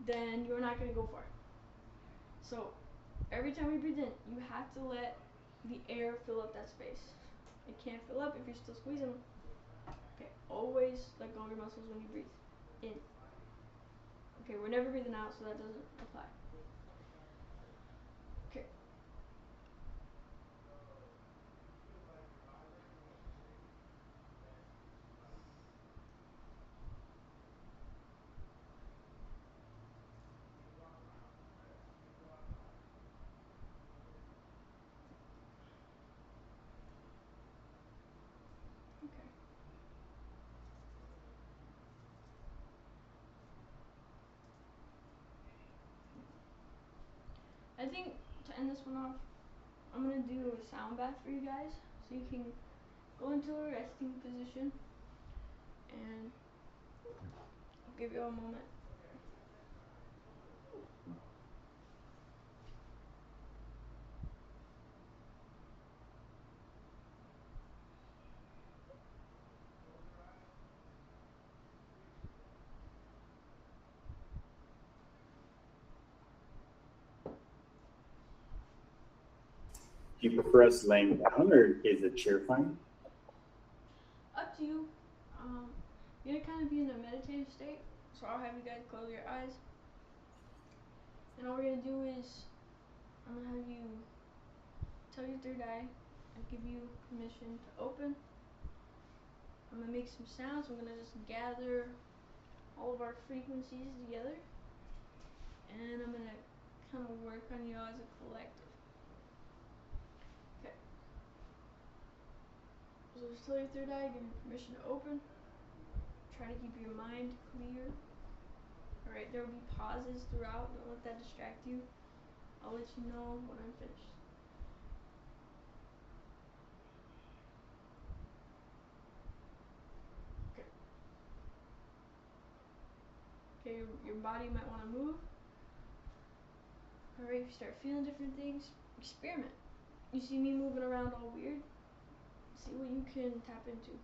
then you're not going to go far. So every time we breathe in, you have to let the air fill up that space. It can't fill up if you're still squeezing them. Okay, always let go of your muscles when you breathe in. Okay, we're never breathing out, so that doesn't apply. Okay. Okay. I think to end this one off, I'm gonna do a sound bath for you guys, so you can go into a resting position, and I'll give you a moment. Do you prefer us laying down or is a chair fine? Up to you. You're gonna kind of be in a meditative state, so I'll have you guys close your eyes. And all we're gonna do is, I'm gonna have you tell your third eye. I give you permission to open. I'm gonna make some sounds. I'm gonna just gather all of our frequencies together, and I'm gonna kind of work on you all as a collective. Okay. So just tell your third eye, give you permission to open. Try to keep your mind clear. Alright, there will be pauses throughout. Don't let that distract you. I'll let you know when I'm finished. Okay. Okay, your body might want to move. Alright, if you start feeling different things, experiment. You see me moving around all weird? See what you can tap into.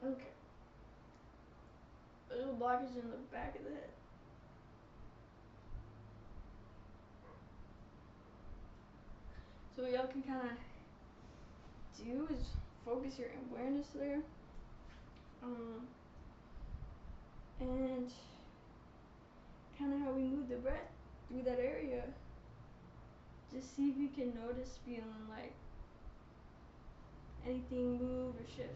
Okay. A little blockage in the back of the head. So what y'all can kind of do is focus your awareness there. And kind of how we move the breath through that area. Just see if you can notice feeling like anything move or shift.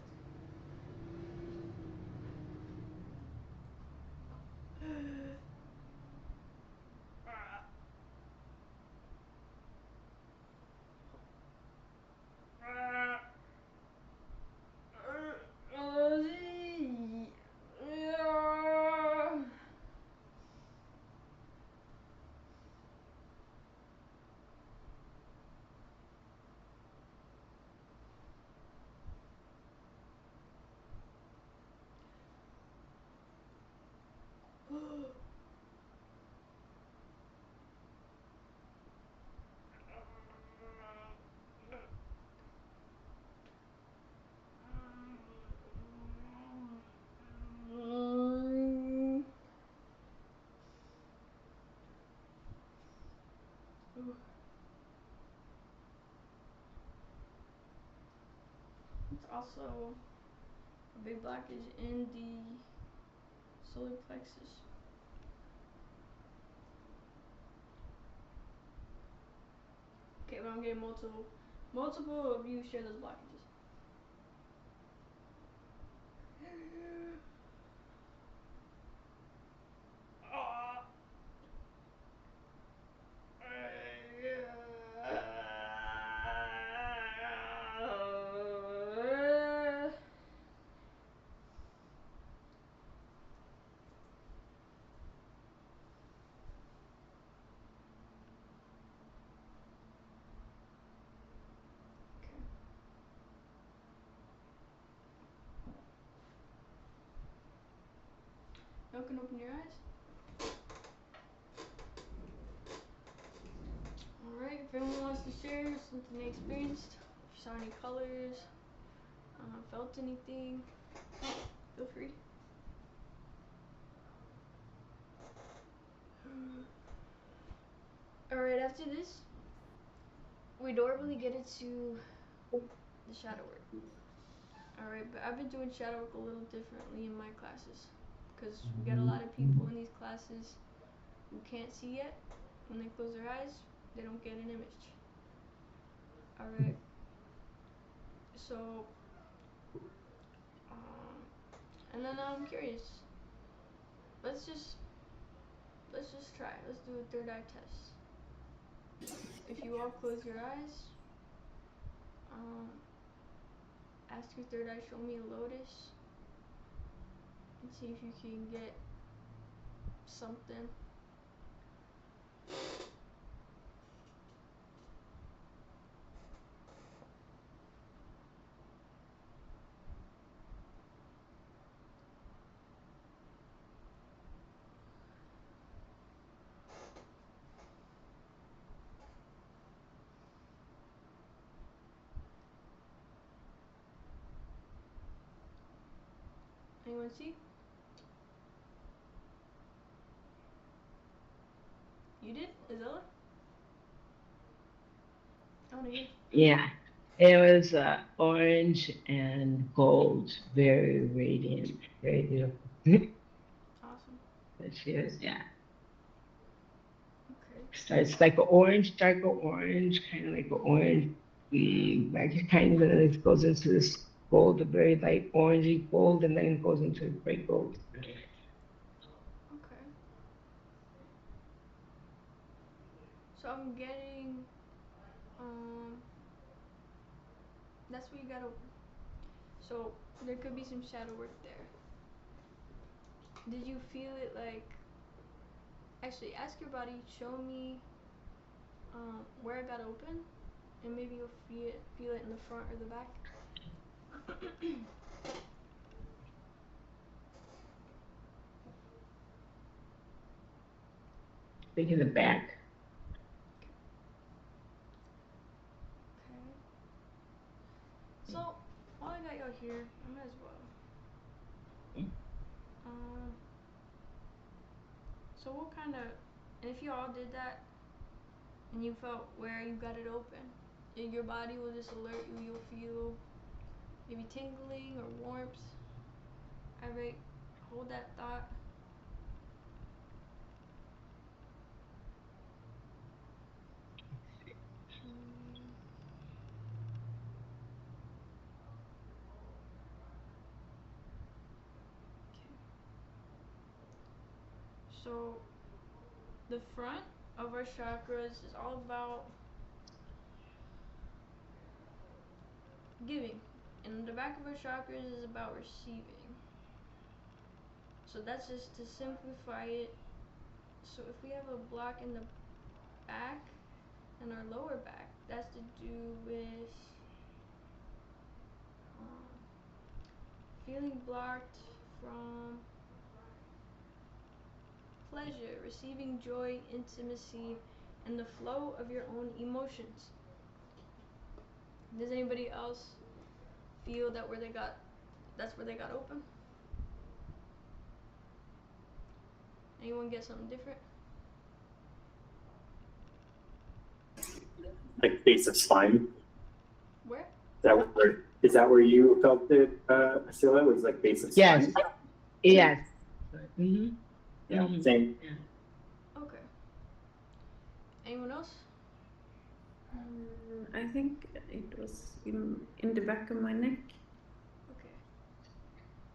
Ooh. It's also a big blockage in the solar plexus. Okay, but I'm getting multiple of you share those blockages. Now can open your eyes. Alright, if anyone wants to share something they experienced, if you saw any colors, felt anything, feel free. Alright, after this, we normally get into the shadow work. Alright, but I've been doing shadow work a little differently in my classes, because we got a lot of people in these classes who can't see yet. When they close their eyes, they don't get an image. Alright, so and then I'm curious. Let's just try. Let's do a third eye test. If you all close your eyes, ask your third eye, show me a lotus, and see if you can get something. Anyone see? You did? Azella? I wanna hear. Yeah, it was orange and gold, very radiant, very beautiful. Awesome. But she was, yeah. Okay. Starts like an orange, darker orange, kind of like an orange, like kind of it goes into this gold, a very light orangey gold, and then it goes into bright gold. Okay. So I'm getting, that's what you got open. So there could be some shadow work there. Did you feel it like, actually ask your body, show me where it got open, and maybe you'll feel it in the front or the back. Think in the back. Okay. So while I got y'all here, I might as well. So what kind of, and if you all did that, and you felt where you got it open, your body will just alert you. You'll feel maybe tingling or warmth. Alright, hold that thought. So the front of our chakras is all about giving, and the back of our chakras is about receiving. So that's just to simplify it. So if we have a block in the back and our lower back, that's to do with feeling blocked from pleasure, receiving joy, intimacy, and the flow of your own emotions. Does anybody else feel that that's where they got open? Anyone get something different? like base of spine. Where? Is that where you felt it, Asila? Was like base of spine? Yes. Mm-hmm. Yeah, Mhm. same. Okay. Anyone else? I think it was in the back of my neck. Okay.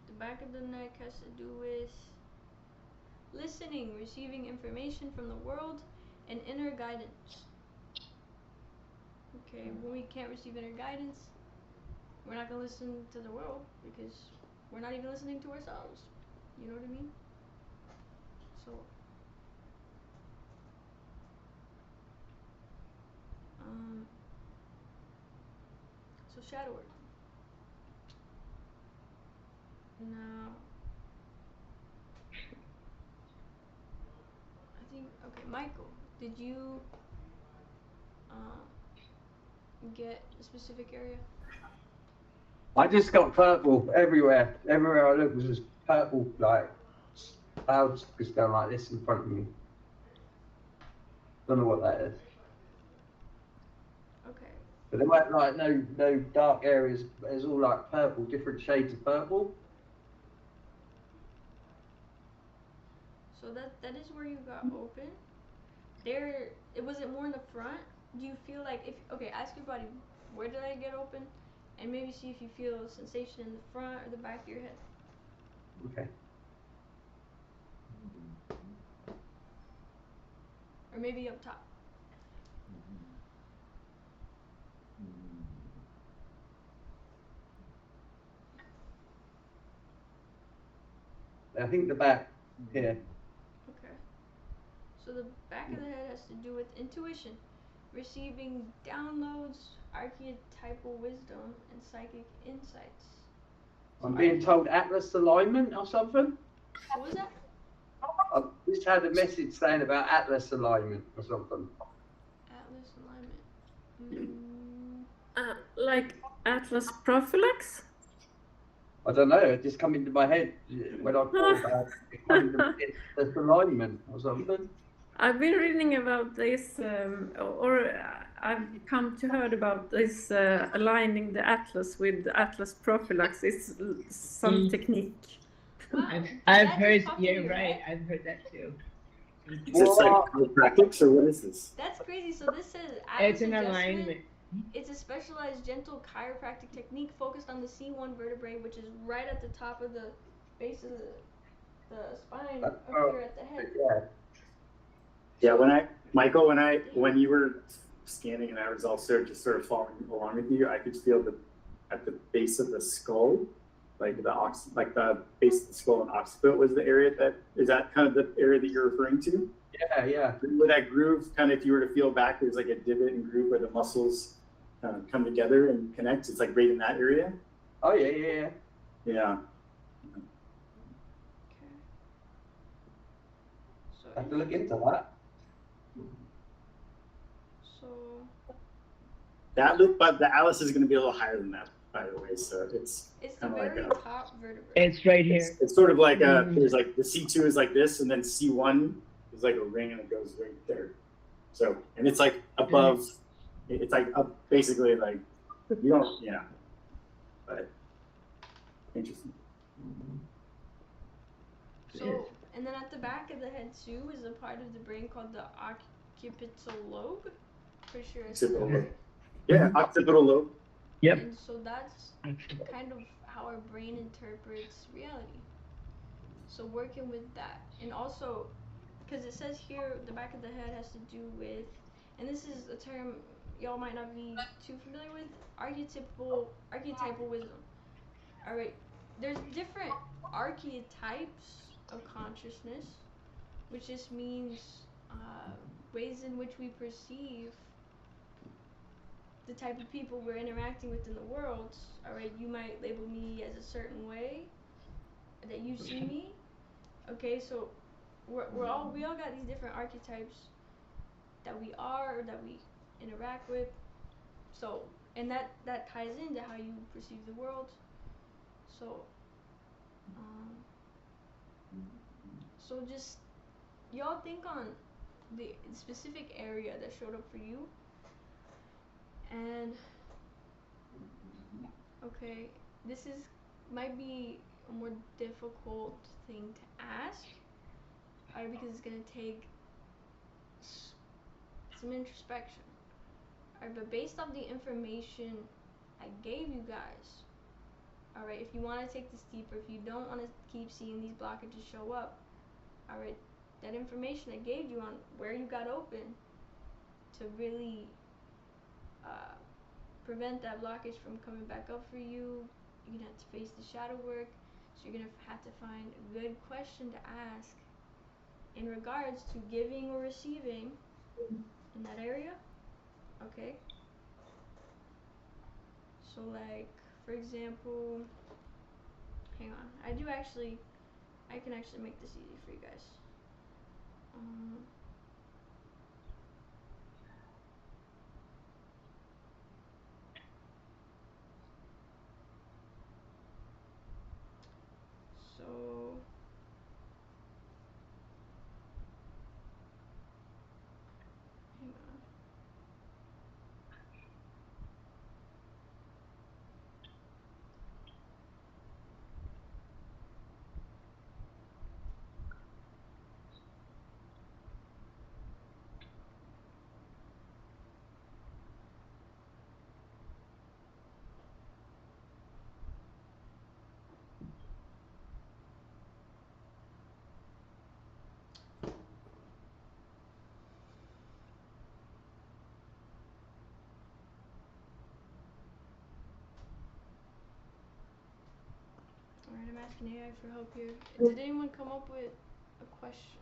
The back of the neck has to do with listening, receiving information from the world, and inner guidance. Okay, when we can't receive inner guidance, we're not going to listen to the world because we're not even listening to ourselves. You know what I mean? So, shadow work. Now, I think, okay, Michael, did you get a specific area? I just got purple everywhere. Everywhere I looked was just purple, like clouds just going like this in front of me. Don't know what that is. Okay. But there weren't like no dark areas. It's all like purple, different shades of purple. So that is where you got open. There, was it more in the front? Do you feel like ask your body, where did I get open? And maybe see if you feel a sensation in the front or the back of your head. Okay. Or maybe up top. I think the back here. Okay. So the back of the head has to do with intuition, receiving downloads, archetypal wisdom, and psychic insights. So I'm being told Atlas alignment or something. What was that? I just had a message saying about Atlas alignment or something. Atlas alignment. Like Atlas prophylax? I don't know. It just come into my head when I thought about it. It come into my head, Atlas alignment or something. I've been reading about this, I've come to heard about this aligning the atlas with the atlas prophylax. It's some technique. Wow. I've heard. You're right. I've heard that too. Is this like chiropractics or what is this? That's crazy. So this says Atlas It's an adjustment. alignment. It's a specialized gentle chiropractic technique focused on the C1 vertebrae, which is right at the top of the base of the spine up here at the head. Yeah, when you were scanning and I was also just sort of following along with you, I could feel at the base of the skull, like the base of the skull and occiput was the area is that kind of the area that you're referring to? Yeah. Where that groove, kind of, if you were to feel back, there's like a divot and groove where the muscles come together and connect. It's like right in that area. Oh yeah. Yeah. Okay. So I have to look into that. So That loop, but the Atlas is going to be a little higher than that, by the way. So it's the kind of like very a, top vertebrae. It's right here. it's sort of like there's like the C2 is like this, and then C1 is like a ring, and it goes right there. So, and it's like above. It's like up, basically like you don't, but interesting. So, and then at the back of the head too is a part of the brain called the occipital lobe. Pretty sure it's Occipital lobe. Yeah, occipital lobe. Yep. And so that's kind of how our brain interprets reality. So working with that, and also, because it says here the back of the head has to do with, and this is a term y'all might not be too familiar with, archetypal wisdom. All right, there's different archetypes of consciousness, which just means ways in which we perceive the type of people we're interacting with in the world. All right, you might label me as a certain way that you see me. Okay, so we all got these different archetypes that we are or that we interact with. So, and that ties into how you perceive the world. So, so just y'all think on the specific area that showed up for you, And okay, this might be a more difficult thing to ask, alright, because it's gonna take some introspection. Alright, but based off the information I gave you guys, alright, if you want to take this deeper, if you don't want to keep seeing these blockages show up, alright, that information I gave you on where you got open to really prevent that blockage from coming back up for you, you're gonna have to face the shadow work. So you're gonna have to find a good question to ask in regards to giving or receiving in that area. Okay, so like for example, hang on, I can actually make this easy for you guys. So hang on. Alright, I'm asking AI for help here. Did anyone come up with a question?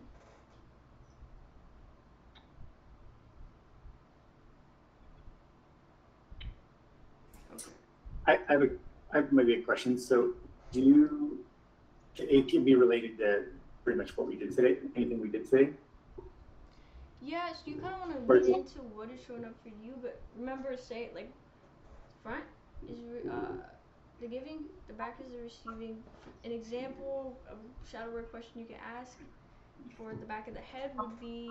Okay. I have maybe a question. So it can be related to pretty much what we did today, anything we did today? Yeah, so you kind of want to lean into what is showing up for you, but remember, say like front is the giving, the back is the receiving. An example of shadow work question you can ask for the back of the head would be,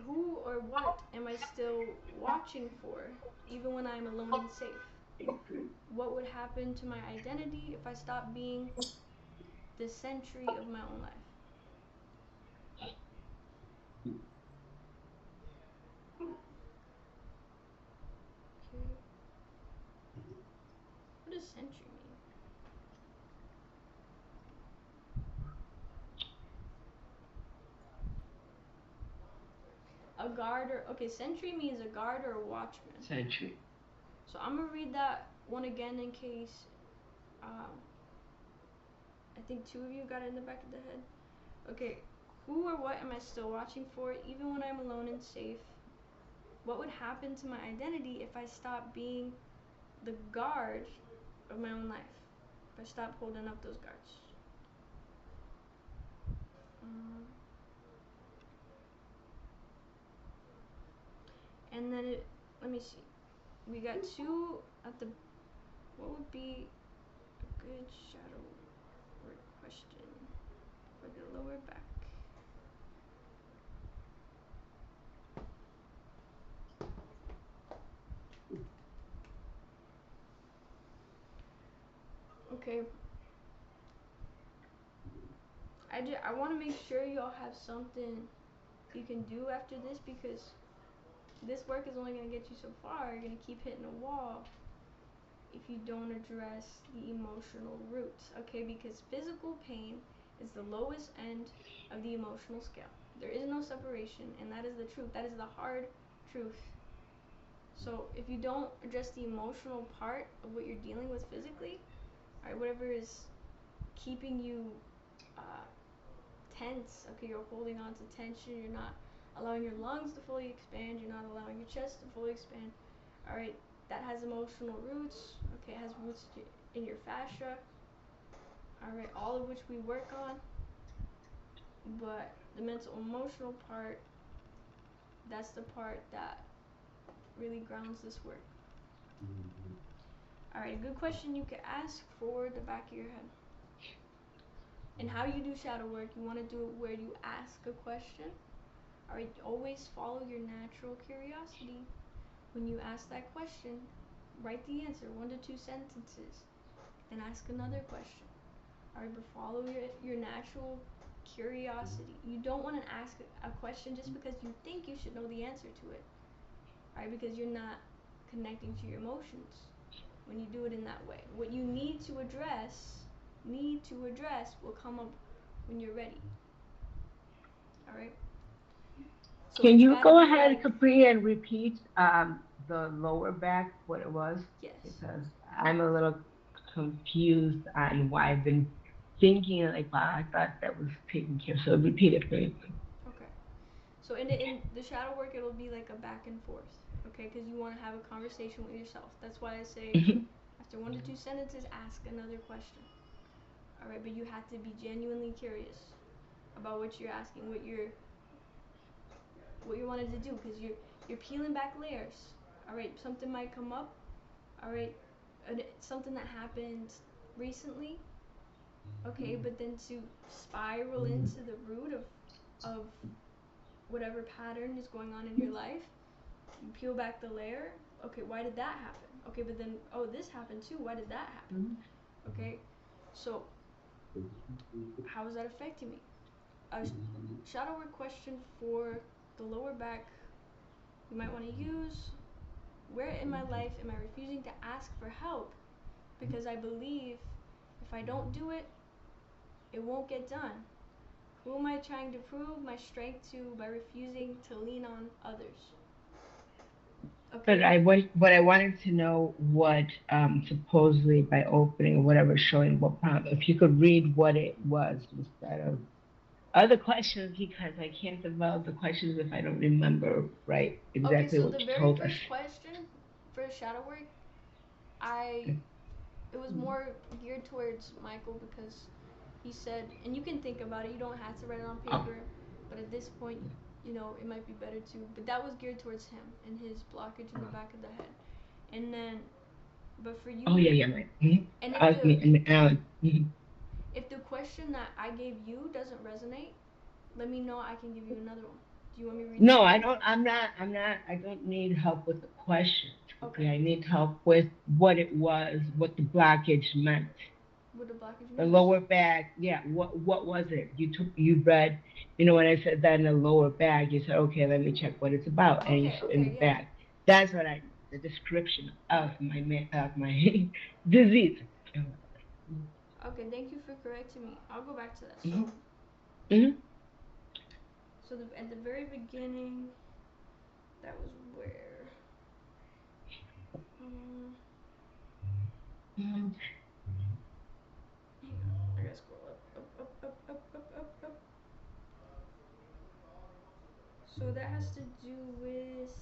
who or what am I still watching for, even when I'm alone and safe? What would happen to my identity if I stopped being the sentry of my own life? Okay. What does sentry mean? A guard or, okay, sentry means a guard or a watchman. Sentry. So I'm gonna read that one again in case, I think two of you got it in the back of the head. Okay, who or what am I still watching for, even when I'm alone and safe? What would happen to my identity if I stopped being the guard of my own life? If I stopped holding up those guards? And then let me see. We got two at the, what would be a good shadow word question for the lower back? Okay. I want to make sure y'all have something you can do after this, because this work is only going to get you so far. You're going to keep hitting a wall if you don't address the emotional roots, okay? Because physical pain is the lowest end of the emotional scale. There is no separation, and that is the truth. That is the hard truth. So if you don't address the emotional part of what you're dealing with physically, all right, whatever is keeping you tense, okay, you're holding on to tension, you're not allowing your lungs to fully expand, you're not allowing your chest to fully expand, all right, that has emotional roots, okay, it has roots in your fascia, all right, all of which we work on. But the mental emotional part, that's the part that really grounds this work. All right, a good question you could ask for the back of your head. And how you do shadow work, you want to do it where you ask a question. All right, always follow your natural curiosity. when you ask that question, write the answer, 1 to 2 sentences, and ask another question. Alright, but follow your natural curiosity. You don't want to ask a question just because you think you should know the answer to it. Right? Because you're not connecting to your emotions when you do it in that way. What you need to address will come up when you're ready. Alright? So Can it's you gotta go be ahead, like, Capri, and repeat the lower back, what it was? yes. Because I'm a little confused on why I've been thinking like, wow, I thought that was taken care of. So repeat it for me. Okay. So in the shadow work, it'll be like a back and forth. Okay? Because you want to have a conversation with yourself. That's why I say Mhm. after 1 to 2 sentences, ask another question. Alright, but you have to be genuinely curious about what you're asking, what you wanted to do, because you're peeling back layers. Alright, something might come up. Alright, something that happened recently. Okay, but then to spiral into the root of whatever pattern is going on in your life, you peel back the layer. Okay, why did that happen? Okay, but then, oh, this happened too. Why did that happen? Okay, so how is that affecting me? A shadow work question for the lower back you might want to use: where in my life am I refusing to ask for help because I believe if I don't do it, it won't get done? Who am I trying to prove my strength to by refusing to lean on others? Okay. But I wanted to know what supposedly by opening or whatever showing what problem, if you could read what it was instead of other questions, because I can't develop the questions if I don't remember right Okay, exactly so what the you very told us. first question for shadow work, it was more geared towards Michael because he said, and you can think about it, you don't have to write it on paper, but at this point, it might be better to, but that was geared towards him and his blockage in the back of the head. And then, but for you, Oh yeah, right. and if the question that I gave you doesn't resonate, let me know, I can give you another one. Do you want me to read No, that? I don't. I don't need help with the questions. Okay. I need help with what it was, what the blockage meant. What the blockage The means? lower back, yeah. What was it? You read, when I said that in the lower back, you said, okay, let me check what it's about, and you said in the Yeah. back. That's what the description of my disease. Okay, thank you for correcting me. I'll go back to that. So at the very beginning, that was where. Hang on, I gotta scroll up. So that has to do with.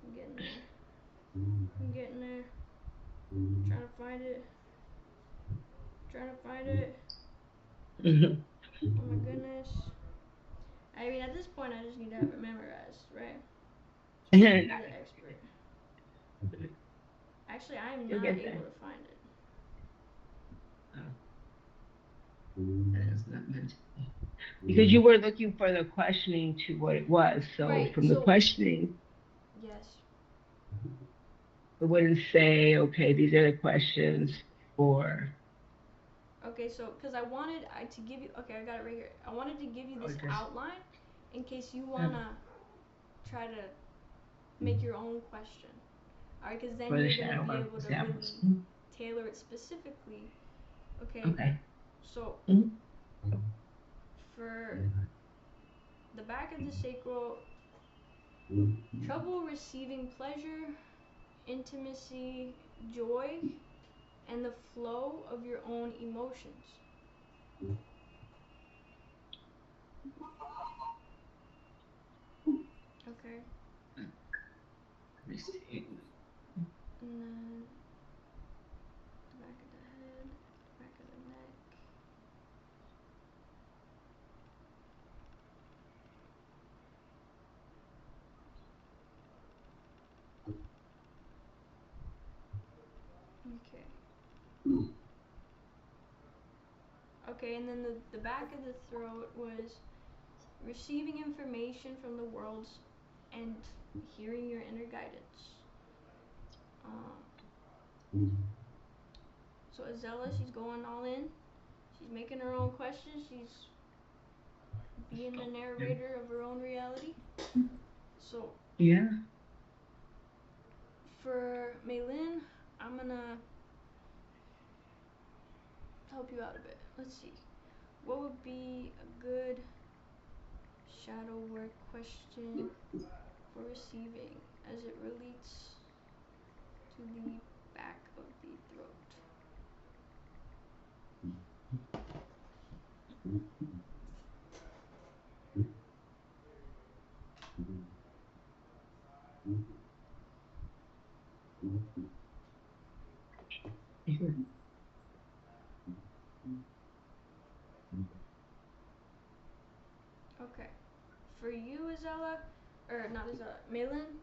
I'm getting there. Trying to find it. Oh my goodness. I mean, at this point, I just need to have it memorized, right? So I can be the expert. Actually, I am You'll not get able there. to find it. That is not meant to be. Because you were looking for the questioning to what it was. So Right, from the questioning, yes. it wouldn't say, okay, these are the questions for. Okay, so because I to give you. Okay, I got it right here. I wanted to give you this outline in case you wanna try to make your own question. Alright, because then you're gonna be able to really tailor it specifically. Okay. So for the back of the sacral, trouble receiving pleasure, intimacy, joy, and the flow of your own emotions. Okay. And then the back of the head, back of the neck. Okay. Okay, and then the back of the throat was receiving information from the world's and hearing your inner guidance. So Azella, she's going all in. She's making her own questions. She's being the narrator of her own reality. So Yeah. for Maylin, I'm gonna help you out a bit. Let's see. What would be a good shadow work question for receiving as it relates to the back of the throat? Okay. For you, Azella, or not Azella, Maylin,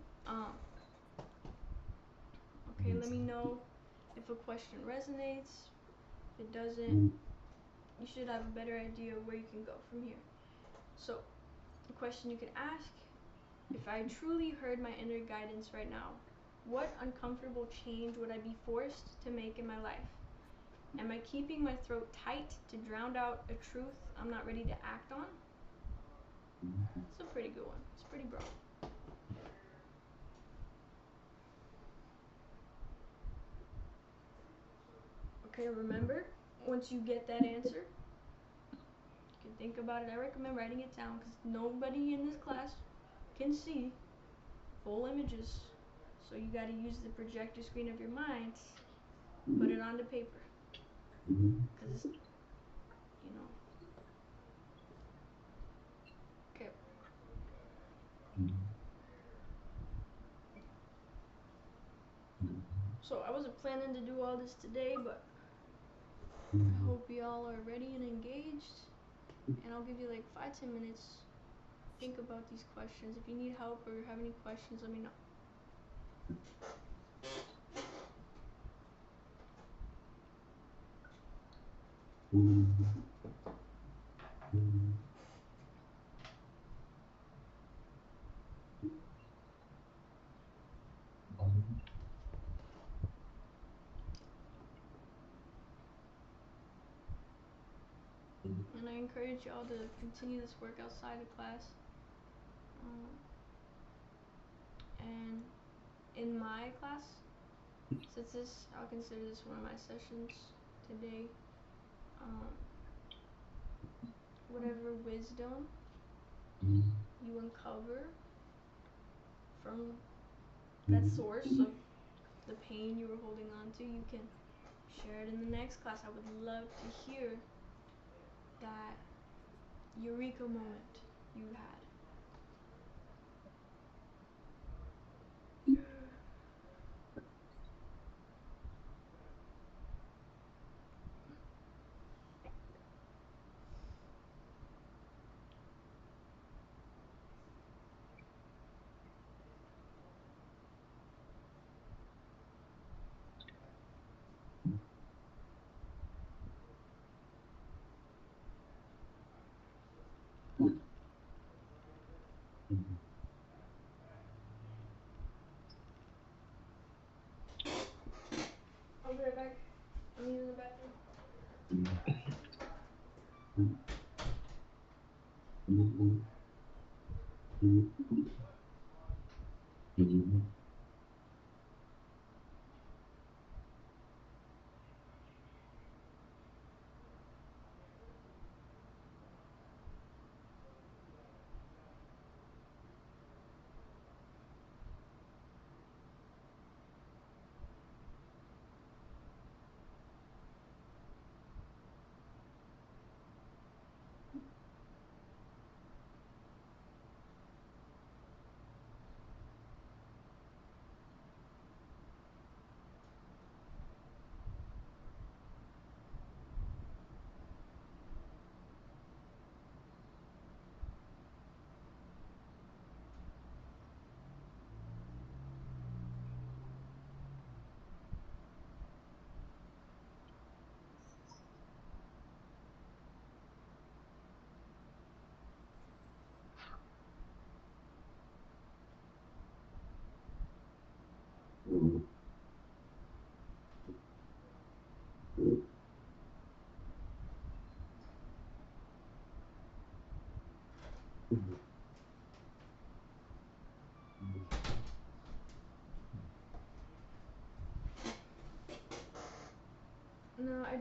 okay, let me know if a question resonates. If it doesn't, you should have a better idea where you can go from here. So, the question you could ask, if I truly heard my inner guidance right now, what uncomfortable change would I be forced to make in my life? Am I keeping my throat tight to drown out a truth I'm not ready to act on? It's a pretty good one. It's pretty broad. Okay, remember, once you get that answer, you can think about it. I recommend writing it down because nobody in this class can see full images. So you got to use the projector screen of your mind, put it onto paper. Because, you know. Okay. So I wasn't planning to do all this today, but I hope y'all are ready and engaged. And I'll give you like 5-10 minutes. Think about these questions. If you need help or have any questions, let me know. And I encourage y'all to continue this work outside of class. And in my class, since I'll consider this one of my sessions today, whatever wisdom you uncover from that source of the pain you were holding on to, you can share it in the next class. I would love to hear that eureka moment you had. I'll be right back. I'm using the bathroom.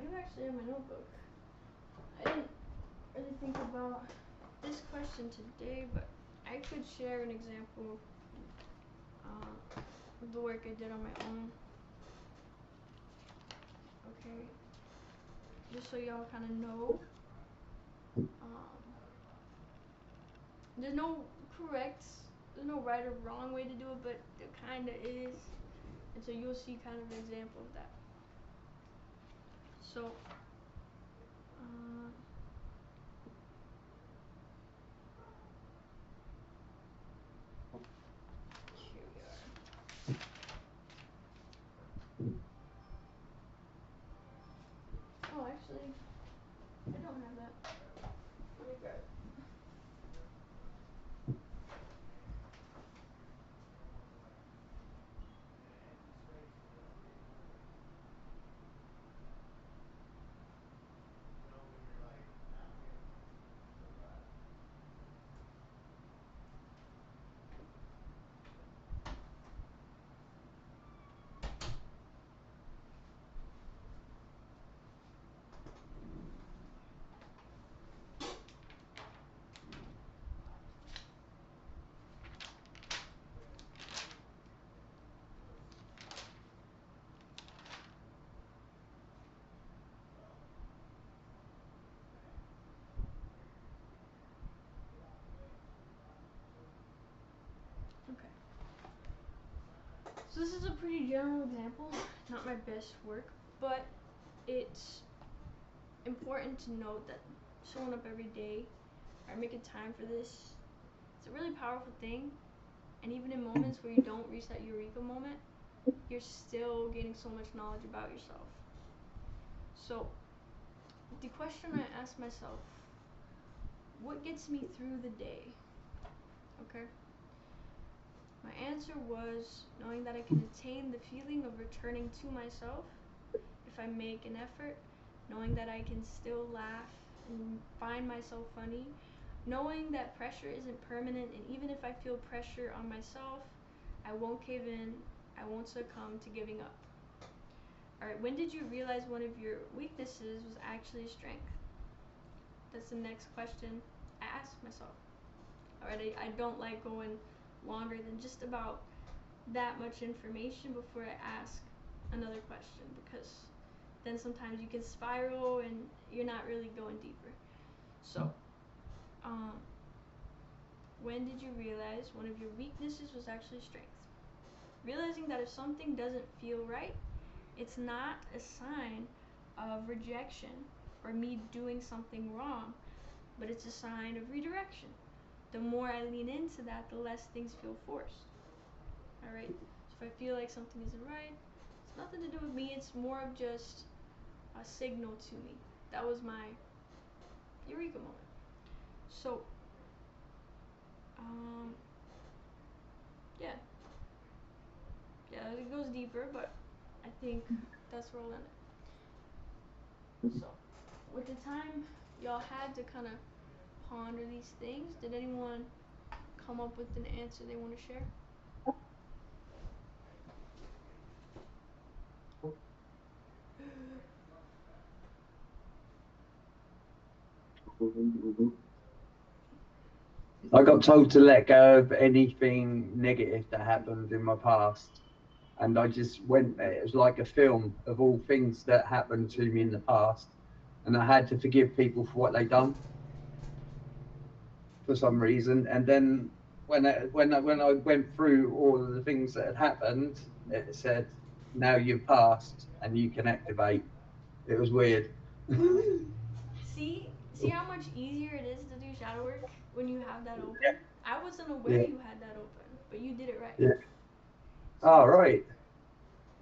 do actually have my notebook. I didn't really think about this question today, but I could share an example of the work I did on my own. Okay, just so y'all kind of know. There's no right or wrong way to do it, but there kind of is. And so you'll see kind of an example of that. So, here we are. Oh, actually, I don't have that. Let me grab it. Okay. So this is a pretty general example, not my best work, but it's important to note that showing up every day or making time for this, it's a really powerful thing. And even in moments where you don't reach that eureka moment, you're still gaining so much knowledge about yourself. So the question I asked myself, what gets me through the day? Okay. My answer was knowing that I can attain the feeling of returning to myself if I make an effort, knowing that I can still laugh and find myself funny, knowing that pressure isn't permanent, and even if I feel pressure on myself, I won't cave in, I won't succumb to giving up. Alright, when did you realize one of your weaknesses was actually a strength? That's the next question I asked myself. Alright, I don't like going longer than just about that much information before I ask another question, because then sometimes you can spiral and you're not really going deeper. So, when did you realize one of your weaknesses was actually a strength? Realizing that if something doesn't feel right, it's not a sign of rejection or me doing something wrong, but it's a sign of redirection. The more I lean into that, the less things feel forced. Alright, so if I feel like something isn't right, it's nothing to do with me, it's more of just a signal to me. That was my eureka moment. So, yeah, it goes deeper, but I think that's where I'll end it. So, with the time y'all had to kind of ponder these things, did anyone come up with an answer they want to share? I got told to let go of anything negative that happened in my past. And I just went there. It was like a film of all things that happened to me in the past. And I had to forgive people for what they done for some reason. And then when I went through all of the things that had happened, it said, now you've passed and you can activate. It was weird. See how much easier it is to do shadow work when you have that open? I wasn't aware Yeah. you had that open, but you did it right. Yeah. Oh, right.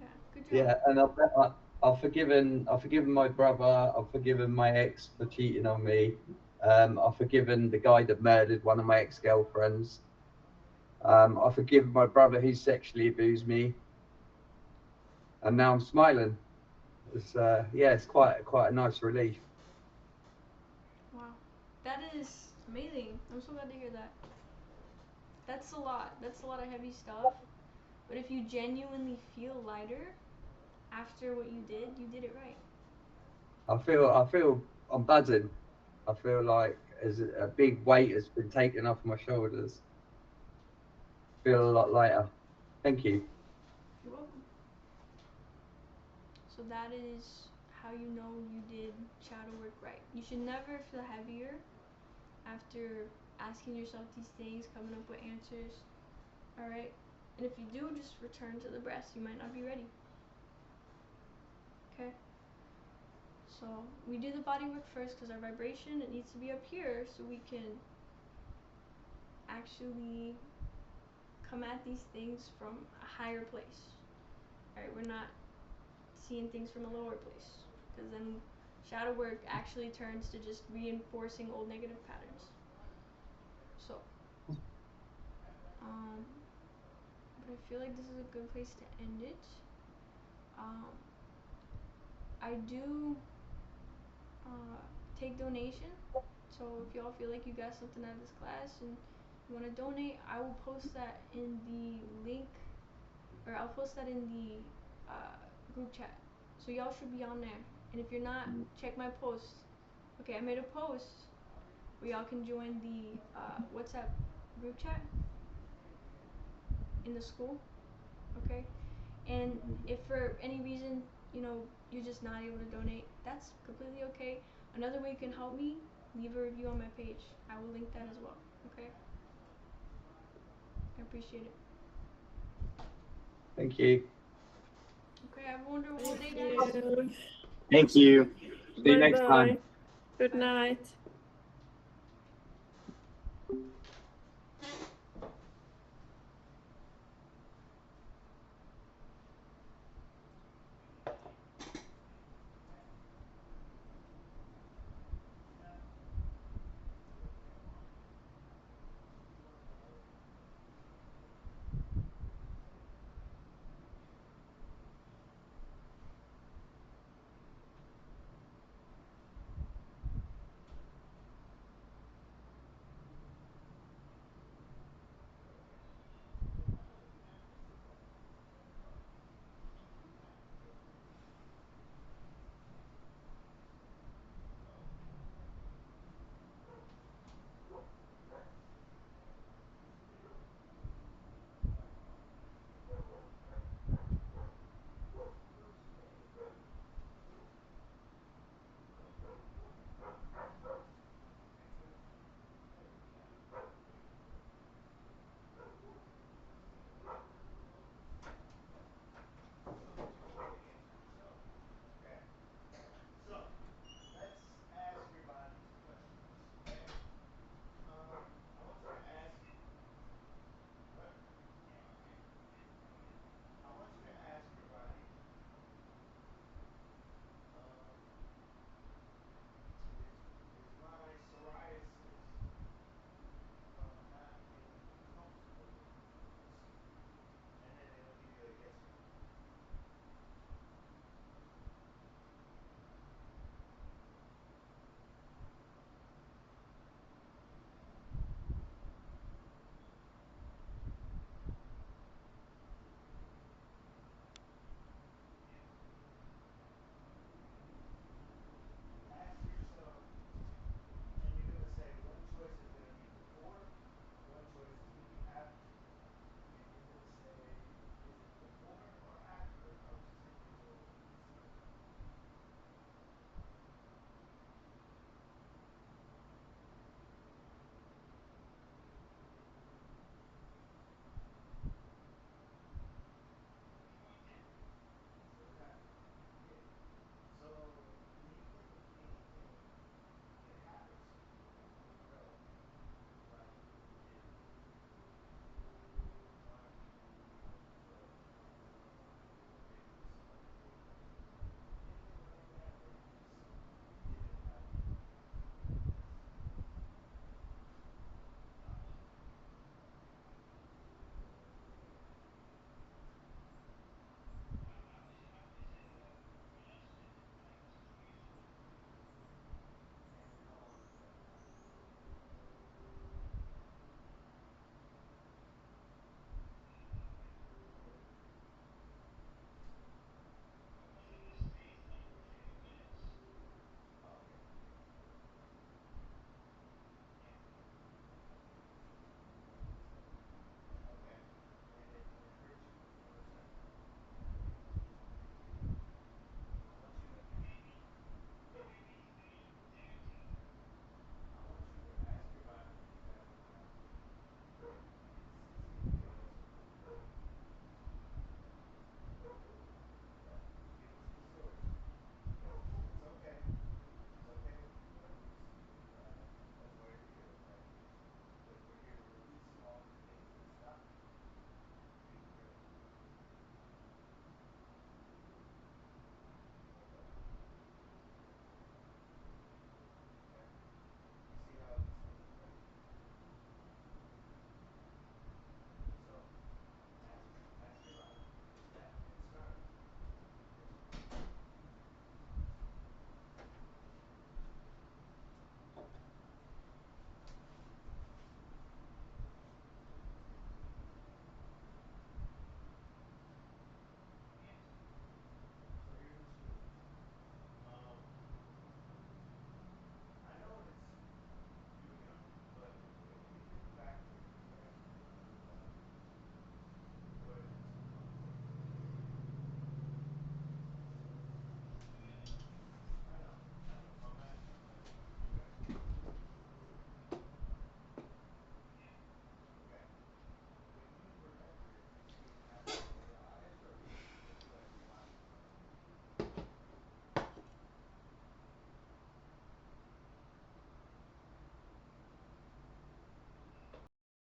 Yeah, good job. Yeah, and I've forgiven my brother. I've forgiven my ex for cheating on me. I've forgiven the guy that murdered one of my ex-girlfriends. I've forgiven my brother who sexually abused me, and now I'm smiling. It's it's quite a nice relief. Wow, that is amazing. I'm so glad to hear that. That's a lot. That's a lot of heavy stuff. But if you genuinely feel lighter after what you did it right. I feel I'm buzzing. I feel like as a big weight has been taken off my shoulders. Feel a lot lighter. Thank you. You're welcome. So that is how you know you did shadow work right. You should never feel heavier after asking yourself these things, coming up with answers. Alright? And if you do, just return to the breath. You might not be ready. Okay? So we do the body work first because our vibration, it needs to be up here so we can actually come at these things from a higher place. Alright, we're not seeing things from a lower place, because then shadow work actually turns to just reinforcing old negative patterns. So but I feel like this is a good place to end it. I do take donation, so if y'all feel like you got something out of this class and you want to donate, I will post that in the link, or I'll post that in the group chat. So y'all should be on there. And if you're not, check my post. Okay, I made a post where y'all can join the WhatsApp group chat in the school. Okay? And if for any reason, you know, you're just not able to donate, that's completely okay. Another way you can help me, leave a review on my page. I will link that as well. Okay? I appreciate it. Thank you. Okay, have a wonderful day, guys. Thank you. See you next time. Good night.